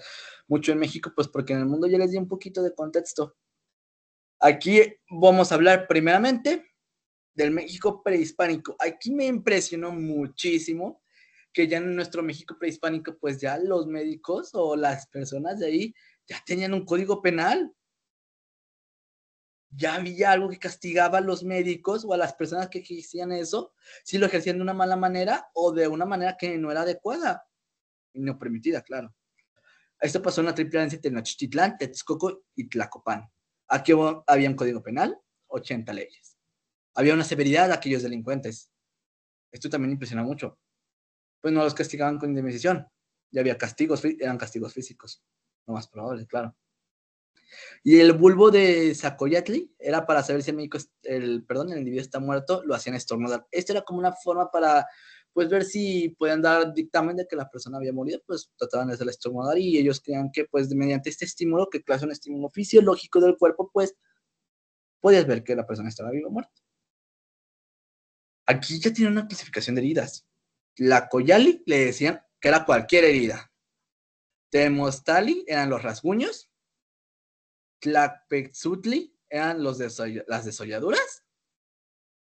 mucho en México, pues porque en el mundo ya les di un poquito de contexto. Aquí vamos a hablar primeramente del México prehispánico. Aquí me impresionó muchísimo que ya en nuestro México prehispánico, pues ya los médicos o las personas de ahí ya tenían un código penal. Ya había algo que castigaba a los médicos o a las personas que hacían eso, si lo ejercían de una mala manera o de una manera que no era adecuada y no permitida, claro. Esto pasó en la triple alianza entre Tenochtitlán, Texcoco y Tlacopan. Aquí había un código penal, 80 leyes. Había una severidad a aquellos delincuentes. Esto también impresiona mucho. Pues no los castigaban con indemnización. Ya había castigos, eran castigos físicos. Lo más probable, claro. Y el bulbo de Zacoyatli era para saber si el individuo está muerto, lo hacían estornudar. Esto era como una forma para, pues, ver si podían dar dictamen de que la persona había morido, pues trataban de hacerle estornudar, y ellos creían que, pues, mediante este estímulo, que claro, es un estímulo fisiológico del cuerpo, pues, podías ver que la persona estaba viva o muerta. Aquí ya tiene una clasificación de heridas. La Coyali le decían que era cualquier herida. Temostali eran los rasguños. Tlacpexutli eran las desolladuras.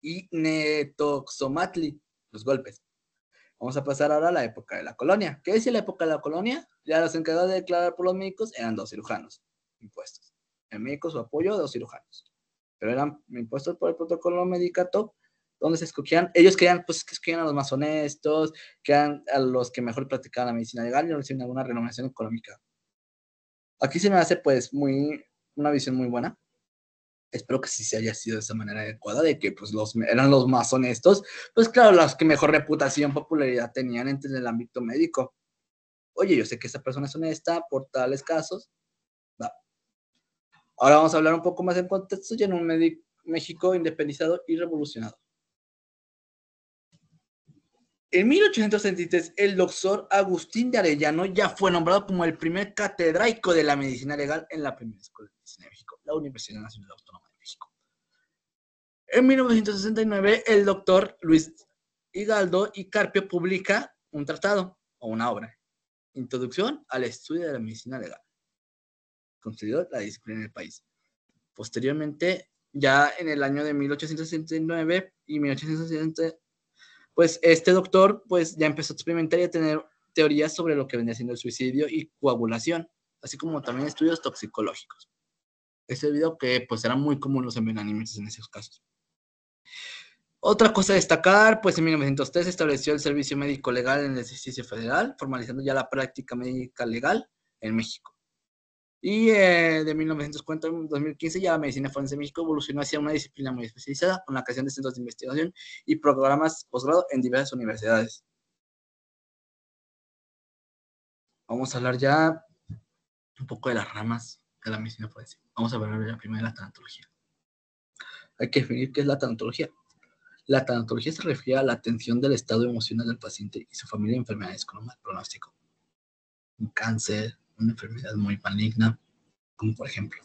Y Netoxomatli, los golpes. Vamos a pasar ahora a la época de la colonia. ¿Qué decía la época de la colonia? Ya los encargados de declarar por los médicos eran 2 cirujanos impuestos. El médico su apoyo, 2 cirujanos. Pero eran impuestos por el protocolo medicato, donde se escogían, ellos querían, pues, que escogían a los más honestos, que eran a los que mejor practicaban la medicina legal y no reciben alguna renovación económica. Aquí se me hace, pues, una visión muy buena. Espero que sí se haya sido de esa manera adecuada, de que pues eran los más honestos, pues claro, los que mejor reputación, popularidad tenían en el ámbito médico. Oye, yo sé que esta persona es honesta por tales casos. Va. Ahora vamos a hablar un poco más en contexto ya en un México independizado y revolucionado. En 1863, el doctor Agustín de Arellano ya fue nombrado como el primer catedrático de la medicina legal en la primera escuela de medicina de México, la Universidad Nacional Autónoma de México. En 1969, el doctor Luis Hidalgo y Carpio publica un tratado o una obra, Introducción al estudio de la medicina legal, consideró la disciplina en el país. Posteriormente, ya en el año de 1869 y 1870, pues este doctor pues ya empezó a experimentar y a tener teorías sobre lo que venía siendo el suicidio y coagulación, así como también estudios toxicológicos. Es debido a que pues eran muy comunes los envenenamientos en esos casos. Otra cosa a destacar, pues en 1903 se estableció el servicio médico legal en el Distrito Federal, formalizando ya la práctica médica legal en México. Y de 1940 a 2015 ya la medicina forense en México evolucionó hacia una disciplina muy especializada con la creación de centros de investigación y programas posgrado en diversas universidades. Vamos a hablar ya un poco de las ramas de la medicina forense. Vamos a hablar ya primero de la tanatología. Hay que definir qué es la tanatología. La tanatología se refiere a la atención del estado emocional del paciente y su familia de enfermedades con un mal pronóstico. Un cáncer, una enfermedad muy maligna, como por ejemplo.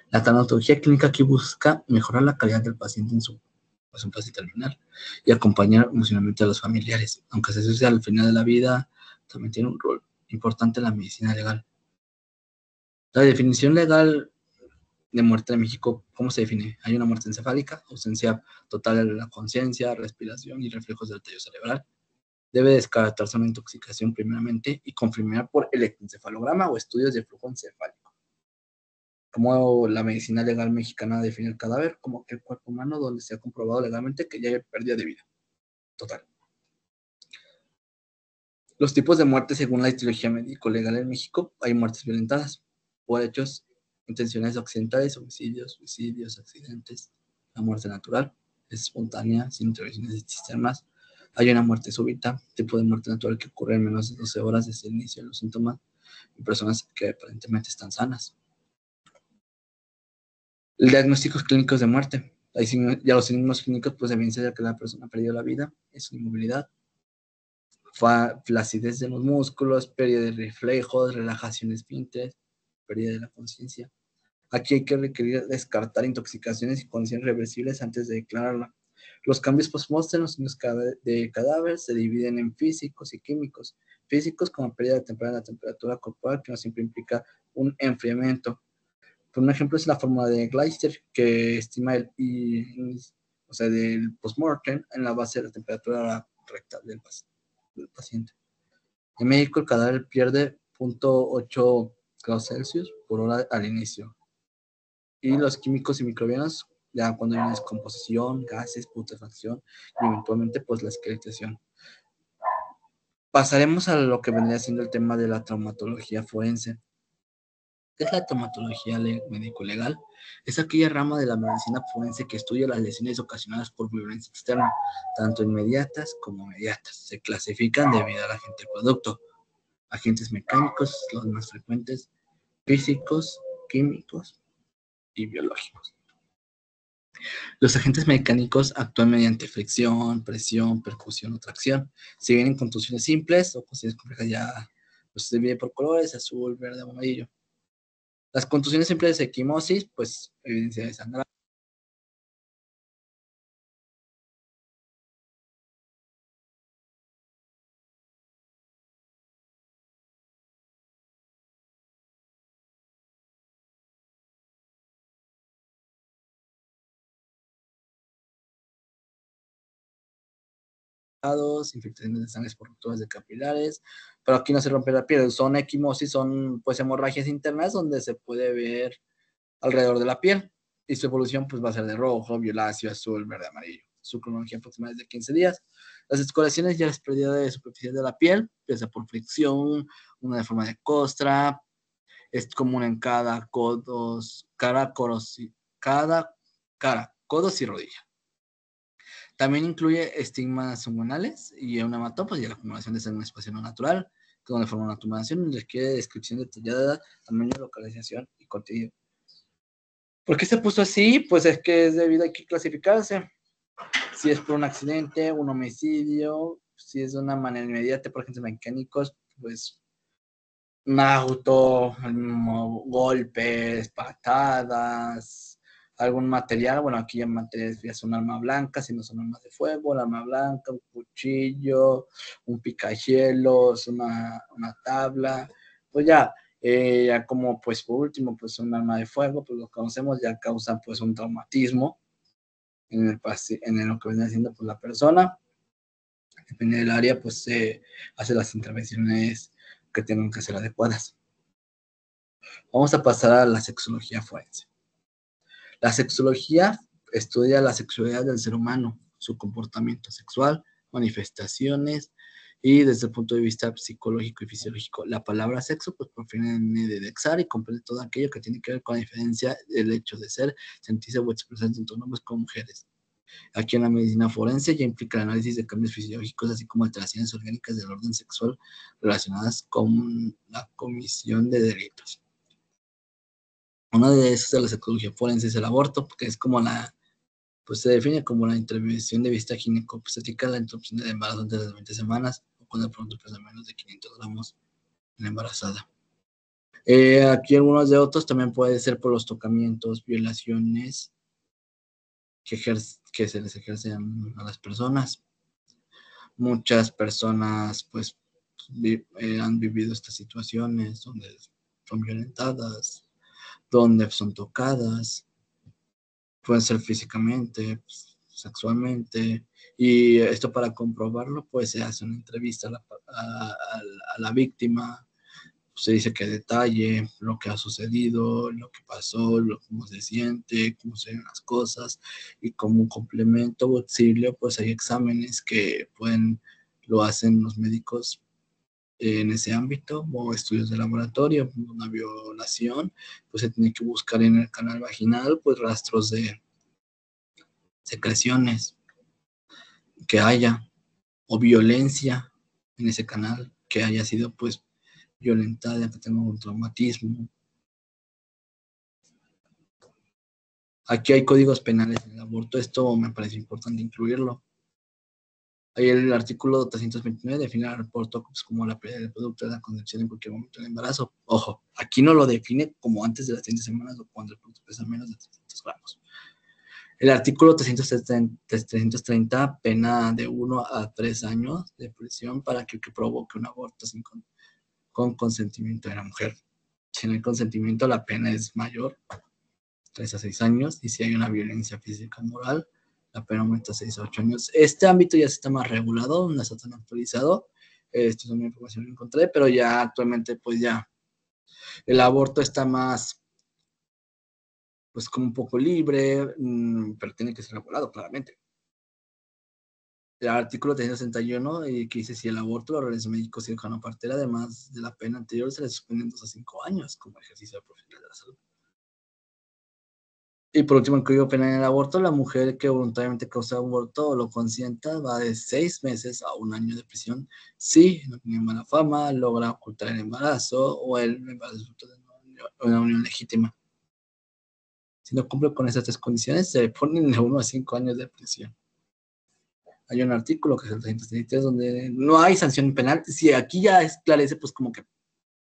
La tanatología clínica aquí busca mejorar la calidad del paciente en su fase terminal y acompañar emocionalmente a los familiares. Aunque se suceda al final de la vida, también tiene un rol importante en la medicina legal. La definición legal de muerte en México, ¿cómo se define? Hay una muerte encefálica, ausencia total de la conciencia, respiración y reflejos del tallo cerebral. Debe descartarse una intoxicación primeramente y confirmar por electroencefalograma o estudios de flujo encefálico. Como la medicina legal mexicana define el cadáver como el cuerpo humano donde se ha comprobado legalmente que ya hay pérdida de vida total. Los tipos de muerte según la etiología médico-legal en México, hay muertes violentadas por hechos intencionales accidentales, homicidios, suicidios, accidentes. La muerte natural es espontánea, sin intervenciones de sistemas. Hay una muerte súbita, tipo de muerte natural que ocurre en menos de 12 horas desde el inicio de los síntomas en personas que aparentemente están sanas. El diagnósticos clínicos de muerte. Ya los signos clínicos pues deben ser que la persona ha perdido la vida, es una inmovilidad, flacidez de los músculos, pérdida de reflejos, relajación esfínter, pérdida de la conciencia. Aquí hay que requerir descartar intoxicaciones y condiciones reversibles antes de declararla. Los cambios post-mortem de cadáver se dividen en físicos y químicos. Físicos como pérdida de la temperatura corporal, que no siempre implica un enfriamiento. Por un ejemplo es la fórmula de Gleiser, que estima del post-mortem en la base de la temperatura rectal del paciente. En México el cadáver pierde 0.8 grados Celsius por hora al inicio. Y los químicos y microbianos, ya cuando hay una descomposición, gases, putrefacción y eventualmente pues la esqueletización. Pasaremos a lo que vendría siendo el tema de la traumatología forense. ¿Qué es la traumatología médico-legal? Es aquella rama de la medicina forense que estudia las lesiones ocasionadas por violencia externa, tanto inmediatas como mediatas. Se clasifican debido al agente del producto. Agentes mecánicos, los más frecuentes, físicos, químicos y biológicos. Los agentes mecánicos actúan mediante fricción, presión, percusión o tracción. Si vienen contusiones simples o contusiones complejas, ya pues, se divide por colores: azul, verde o amarillo. Las contusiones simples de equimosis, pues evidencia de sangrado. Infiltraciones de sangre por rupturas de capilares, pero aquí no se rompe la piel, son equimosis, son pues hemorragias internas donde se puede ver alrededor de la piel y su evolución pues va a ser de rojo, violáceo, azul, verde, amarillo. Su cronología aproximada es de 15 días. Las escoriaciones ya es pérdida de superficie de la piel, ya sea por fricción, una de forma de costra, es común en cada codos, codos y rodilla. También incluye estigmas hormonales y un hematóposis y la acumulación de sangre en un espacio no natural, donde forma una tumoración y requiere descripción detallada, tamaño, localización y contenido. ¿Por qué se puso así? Pues es que es debido a que clasificarse. Si es por un accidente, un homicidio, si es de una manera inmediata por agentes mecánicos, pues un auto, golpes, patadas, algún material. Bueno, aquí en materia es un arma blanca, si no son armas de fuego, el arma blanca, un cuchillo, un picahielos, una tabla. Pues ya, Ya como pues por último, pues un arma de fuego, pues lo conocemos, ya causa pues un traumatismo en lo que viene haciendo pues la persona. Depende del área, pues se hace las intervenciones que tengan que ser adecuadas. Vamos a pasar a la sexología forense. La sexología estudia la sexualidad del ser humano, su comportamiento sexual, manifestaciones y desde el punto de vista psicológico y fisiológico. La palabra sexo pues proviene de dexar y comprende todo aquello que tiene que ver con la diferencia del hecho de ser, sentirse o expresarse tanto hombres como mujeres. Aquí en la medicina forense ya implica el análisis de cambios fisiológicos, así como alteraciones orgánicas del orden sexual relacionadas con la comisión de delitos. Una de esas de la sexología forense es el aborto, porque es como pues se define como la intervención de vista ginecobstétrica, la interrupción del embarazo antes de las 20 semanas, o cuando el producto pesa menos de 500 gramos en la embarazada. Aquí algunos de otros también puede ser por los tocamientos, violaciones que se les ejercen a las personas. Muchas personas pues han vivido estas situaciones donde son violentadas, donde son tocadas, pueden ser físicamente, pues, sexualmente, y esto para comprobarlo pues se hace una entrevista a la víctima, se dice que detalle lo que ha sucedido, lo que pasó, cómo se siente, cómo se ven las cosas, y como un complemento o auxilio, pues hay exámenes que lo hacen los médicos en ese ámbito, o estudios de laboratorio, una violación, pues se tiene que buscar en el canal vaginal, pues rastros de secreciones que haya, o violencia en ese canal, que haya sido pues violentada, que tenga un traumatismo. Aquí hay códigos penales en el aborto, esto me parece importante incluirlo. Ahí el artículo 329 define el aborto pues, como la pérdida del producto de la concepción en cualquier momento del embarazo. Ojo, aquí no lo define como antes de las 30 semanas o cuando el producto pesa menos de 300 gramos. El artículo 330 pena de 1 a 3 años de prisión para que provoque un aborto con consentimiento de la mujer. Si no hay consentimiento, la pena es mayor, 3 a 6 años, y si hay una violencia física moral, la pena aumenta a 6 a 8 años. Este ámbito ya está más regulado, no está tan actualizado. Esto es una información que encontré, pero ya actualmente, pues ya el aborto está más, pues como un poco libre, pero tiene que ser regulado, claramente. El artículo 361 que dice: si el aborto lo realiza un médico cirujano partera, además de la pena anterior, se le suspenden 2 a 5 años como ejercicio profesional de la salud. Y por último, el Código Penal en el aborto, la mujer que voluntariamente causa aborto o lo consienta va de 6 meses a 1 año de prisión si no tiene mala fama, logra ocultar el embarazo o el embarazo de una unión legítima. Si no cumple con esas 3 condiciones, se le ponen de 1 a 5 años de prisión. Hay un artículo que es el 333 donde no hay sanción penal. Si aquí ya esclarece, pues como que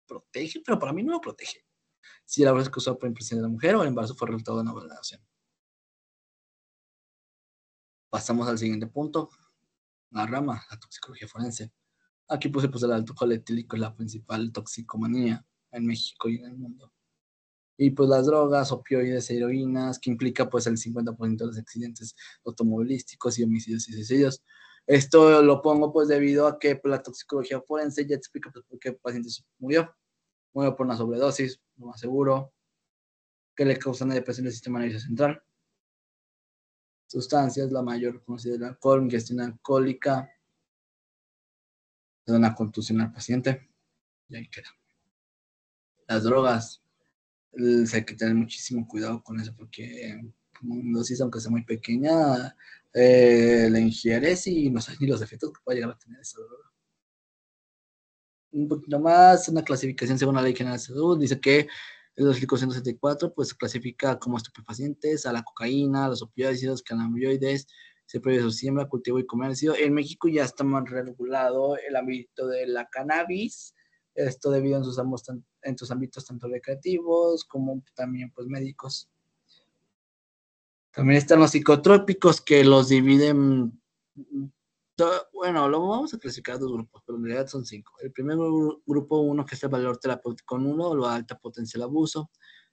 protege, pero para mí no lo protege. Si el aborto es causado por impresión de la mujer o el embarazo fue resultado de una violación. Pasamos al siguiente punto, la rama, la toxicología forense. Aquí puse pues el alcohol etílico es la principal toxicomanía en México y en el mundo. Y pues las drogas, opioides, heroínas, que implica pues el 50% de los accidentes automovilísticos y homicidios y suicidios. Esto lo pongo pues debido a que pues, la toxicología forense ya explica pues, por qué el paciente murió. Murió por una sobredosis, lo más seguro, que le causa una depresión del sistema nervioso central. Sustancias, la mayor conocida del alcohol, ingestión alcohólica, da una contusión al paciente y ahí queda. Las drogas, hay que tener muchísimo cuidado con eso porque una dosis, aunque sea muy pequeña, la ingieres y no sabes ni los efectos que puede llegar a tener esa droga. Un poquito más, una clasificación según la Ley General de Salud, dice que el 2464 pues se clasifica como estupefacientes a la cocaína, los opioides, los cannabinoides, se prohíbe su siembra, cultivo y comercio. En México ya está más regulado el ámbito de la cannabis, esto debido en sus ámbitos tanto recreativos como también pues médicos. También están los psicotrópicos que los dividen Bueno, lo vamos a clasificar a dos grupos, pero en realidad son 5. El primer grupo 1, que es el valor terapéutico nulo, la alta potencia del abuso,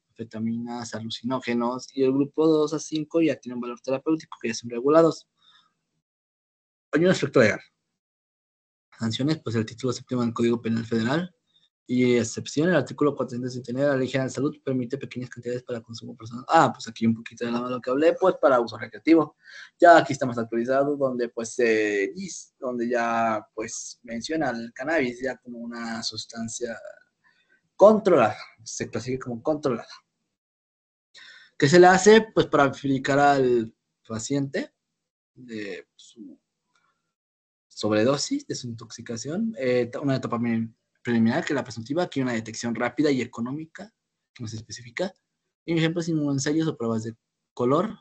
anfetaminas, alucinógenos, y el grupo 2 a 5 ya tiene un valor terapéutico, que ya son regulados. Hay un aspecto legal. Sanciones, pues el título séptimo del Código Penal Federal, y excepción, el artículo 469 de la Ley General de Salud permite pequeñas cantidades para consumo personal. Pues aquí un poquito de lo que hablé, pues para uso recreativo. Ya aquí está más actualizado, donde pues donde ya pues menciona el cannabis ya como una sustancia controlada, se clasifica como controlada. ¿Qué se le hace? Pues para verificar al paciente de su sobredosis, de su intoxicación, una etapa preliminar, que es la presuntiva, aquí una detección rápida y económica, que no se especifica, y ejemplos inmunoensayos o pruebas de color,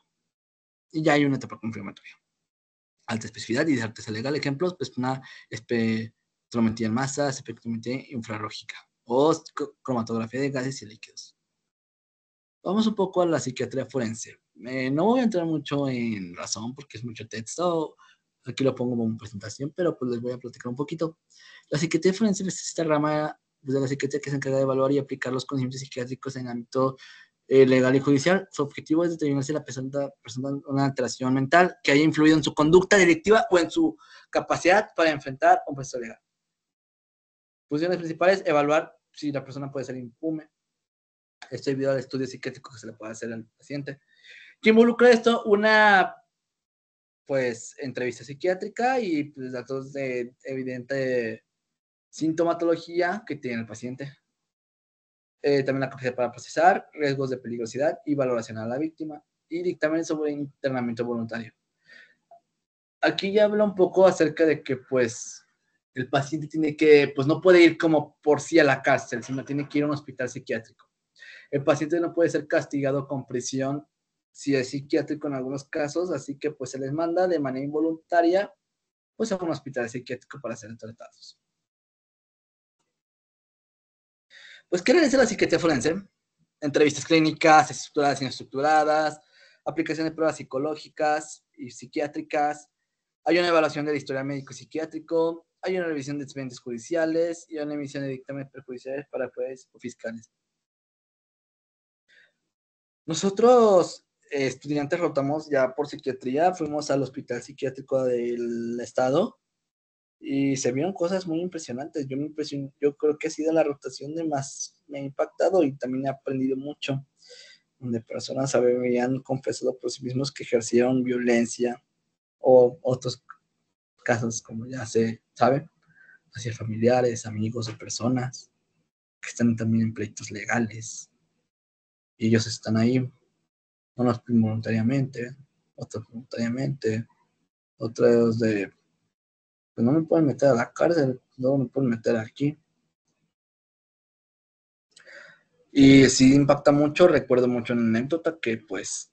y ya hay una etapa confirmatoria. Alta especificidad y de certeza legal, ejemplos, pues una espectrometría en masa, espectrometría infrarrógica, o cromatografía de gases y líquidos. Vamos un poco a la psiquiatría forense. No voy a entrar mucho en razón porque es mucho texto, aquí lo pongo como presentación, pero pues les voy a platicar un poquito. La psiquiatría forense es esta rama de la psiquiatría que se encarga de evaluar y aplicar los conocimientos psiquiátricos en el ámbito legal y judicial. Su objetivo es determinar si la persona una alteración mental que haya influido en su conducta delictiva o en su capacidad para enfrentar un proceso legal. Funciones principales: evaluar si la persona puede ser impune. Esto debido al estudio psiquiátrico que se le puede hacer al paciente. ¿Qué involucra esto? Una pues entrevista psiquiátrica y pues, datos de evidente sintomatología que tiene el paciente. También la capacidad para procesar, riesgos de peligrosidad y valoración a la víctima, y dictamen sobre internamiento voluntario. Aquí ya habla un poco acerca de que pues el paciente tiene que, pues no puede ir como por sí a la cárcel, sino tiene que ir a un hospital psiquiátrico. El paciente no puede ser castigado con prisión si es psiquiátrico en algunos casos, así que pues se les manda de manera involuntaria pues a un hospital psiquiátrico para ser tratados. Pues, ¿qué realiza la psiquiatría forense? Entrevistas clínicas, estructuradas y no estructuradas, aplicación de pruebas psicológicas y psiquiátricas, hay una evaluación del historial médico psiquiátrico, hay una revisión de expedientes judiciales y una emisión de dictámenes perjudiciales para jueces o fiscales. Nosotros, estudiantes, rotamos ya por psiquiatría, fuimos al hospital psiquiátrico del estado y se vieron cosas muy impresionantes. Yo creo que ha sido la rotación de más me ha impactado y también he aprendido mucho, donde personas habían confesado por sí mismos que ejercieron violencia o otros casos, como ya se sabe, hacia familiares, amigos o personas que están también en pleitos legales y ellos están ahí, unos voluntariamente, otros voluntariamente, otros de, pues no me pueden meter a la cárcel, no me pueden meter aquí. Y sí impacta mucho, recuerdo mucho una anécdota que pues,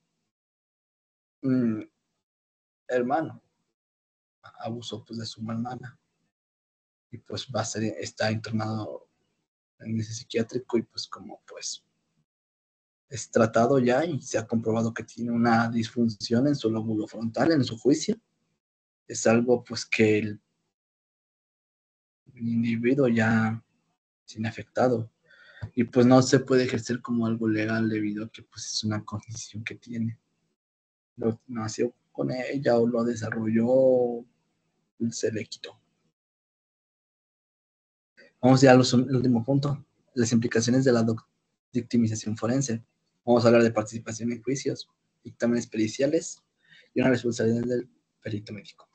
hermano, abusó pues de su hermana y pues está internado en ese psiquiátrico y pues como pues es tratado ya y se ha comprobado que tiene una disfunción en su lóbulo frontal, en su juicio. Es algo pues que el individuo ya tiene afectado y pues no se puede ejercer como algo legal debido a que pues es una condición que tiene. Lo nació con ella o lo desarrolló, se le quitó. Vamos ya al último punto, las implicaciones de la victimización forense. Vamos a hablar de participación en juicios, dictámenes periciales y una responsabilidad del perito médico.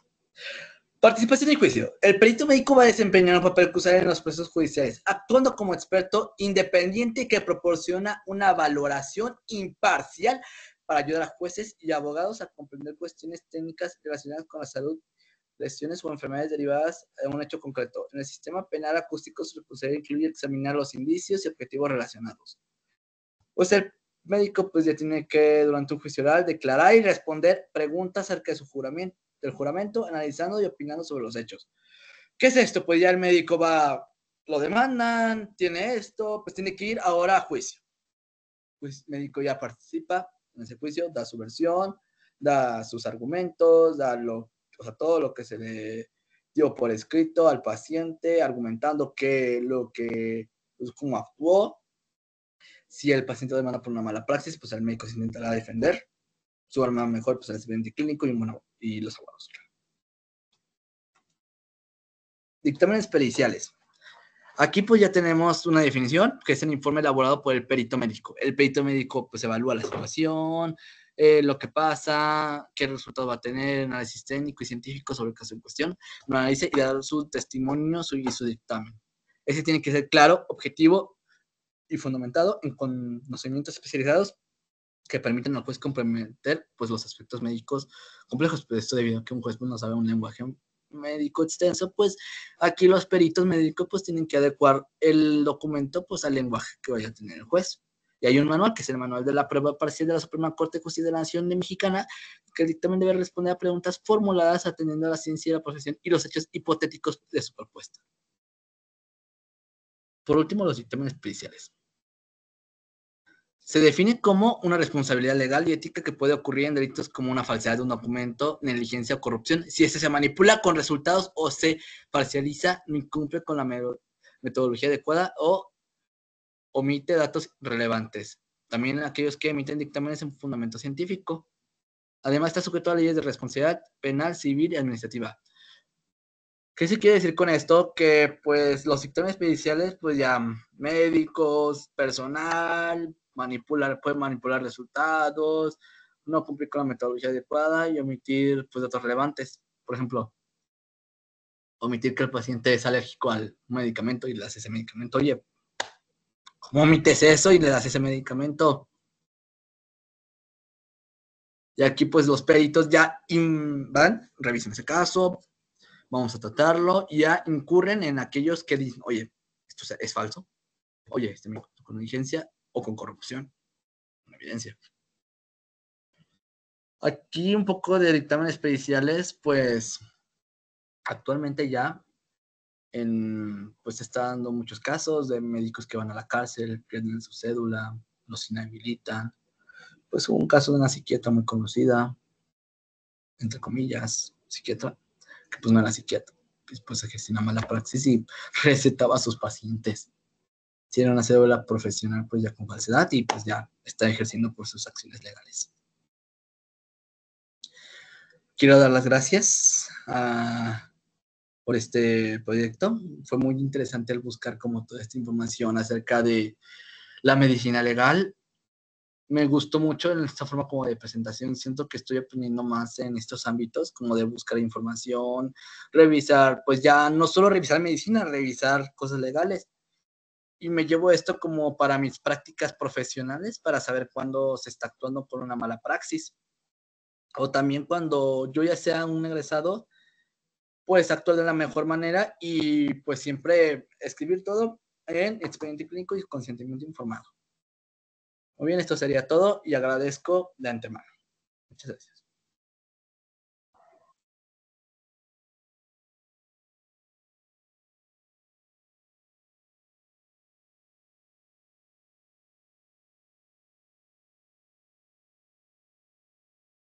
Participación en juicio. El perito médico va a desempeñar un papel crucial en los procesos judiciales, actuando como experto independiente que proporciona una valoración imparcial para ayudar a jueces y abogados a comprender cuestiones técnicas relacionadas con la salud, lesiones o enfermedades derivadas de un hecho concreto. En el sistema penal acústico su responsabilidad incluye examinar los indicios y objetivos relacionados. Pues el médico pues ya tiene que durante un juicio oral declarar y responder preguntas acerca de su juramento, del juramento, analizando y opinando sobre los hechos. ¿Qué es esto? Pues ya el médico va, lo demandan, tiene esto, pues tiene que ir ahora a juicio. Pues el médico ya participa en ese juicio, da su versión, da sus argumentos, da lo o sea, todo lo que se le dio por escrito al paciente, argumentando pues, cómo actuó. Si el paciente demanda por una mala praxis, pues el médico se intentará defender. Su arma mejor, pues el expediente clínico y los abogados. Dictámenes periciales. Aquí pues ya tenemos una definición, que es el informe elaborado por el perito médico. El perito médico pues evalúa la situación, lo que pasa, qué resultado va a tener, análisis técnico y científico sobre el caso en cuestión, lo analiza y da su testimonio y su dictamen. Ese tiene que ser claro, objetivo y fundamentado en conocimientos especializados que permiten al juez comprometer pues, los aspectos médicos complejos. Pues esto debido a que un juez pues, no sabe un lenguaje médico extenso, pues aquí los peritos médicos pues tienen que adecuar el documento pues al lenguaje que vaya a tener el juez. Y hay un manual, que es el manual de la prueba parcial de la Suprema Corte de Justicia de la Nación Mexicana, que el dictamen debe responder a preguntas formuladas atendiendo a la ciencia y la profesión y los hechos hipotéticos de su propuesta. Por último, los dictámenes periciales. Se define como una responsabilidad legal y ética que puede ocurrir en delitos como una falsedad de un documento, negligencia o corrupción, si este se manipula con resultados o se parcializa, no incumple con la metodología adecuada o omite datos relevantes. También aquellos que emiten dictámenes en fundamento científico. Además, está sujeto a leyes de responsabilidad penal, civil y administrativa. ¿Qué se quiere decir con esto? Que pues los dictámenes periciales, pues ya médicos, personal, pueden manipular resultados, no cumplir con la metodología adecuada y omitir pues datos relevantes. Por ejemplo, omitir que el paciente es alérgico al medicamento y le das ese medicamento. Oye, ¿cómo omites eso y le das ese medicamento? Y aquí pues los peritos ya van, revisen ese caso, vamos a tratarlo y ya incurren en aquellos que dicen, oye, esto es falso. Oye, este me encontró con negligencia o con corrupción, con evidencia. Aquí un poco de dictámenes periciales, pues actualmente ya pues se está dando muchos casos de médicos que van a la cárcel, pierden su cédula, los inhabilitan. Pues hubo un caso de una psiquiatra muy conocida, entre comillas, psiquiatra, que pues no era psiquiatra, pues ejercía una mala praxis y recetaba a sus pacientes. Si era una cédula profesional, pues ya con falsedad y pues ya está ejerciendo por sus acciones legales. Quiero dar las gracias por este proyecto. Fue muy interesante el buscar como toda esta información acerca de la medicina legal. Me gustó mucho en esta forma como de presentación. Siento que estoy aprendiendo más en estos ámbitos, como de buscar información, revisar, pues ya no solo revisar medicina, revisar cosas legales. Y me llevo esto como para mis prácticas profesionales, para saber cuándo se está actuando por una mala praxis. O también cuando yo ya sea un egresado, pues actuar de la mejor manera y pues siempre escribir todo en expediente clínico y consentimiento informado. Muy bien, esto sería todo y agradezco de antemano. Muchas gracias.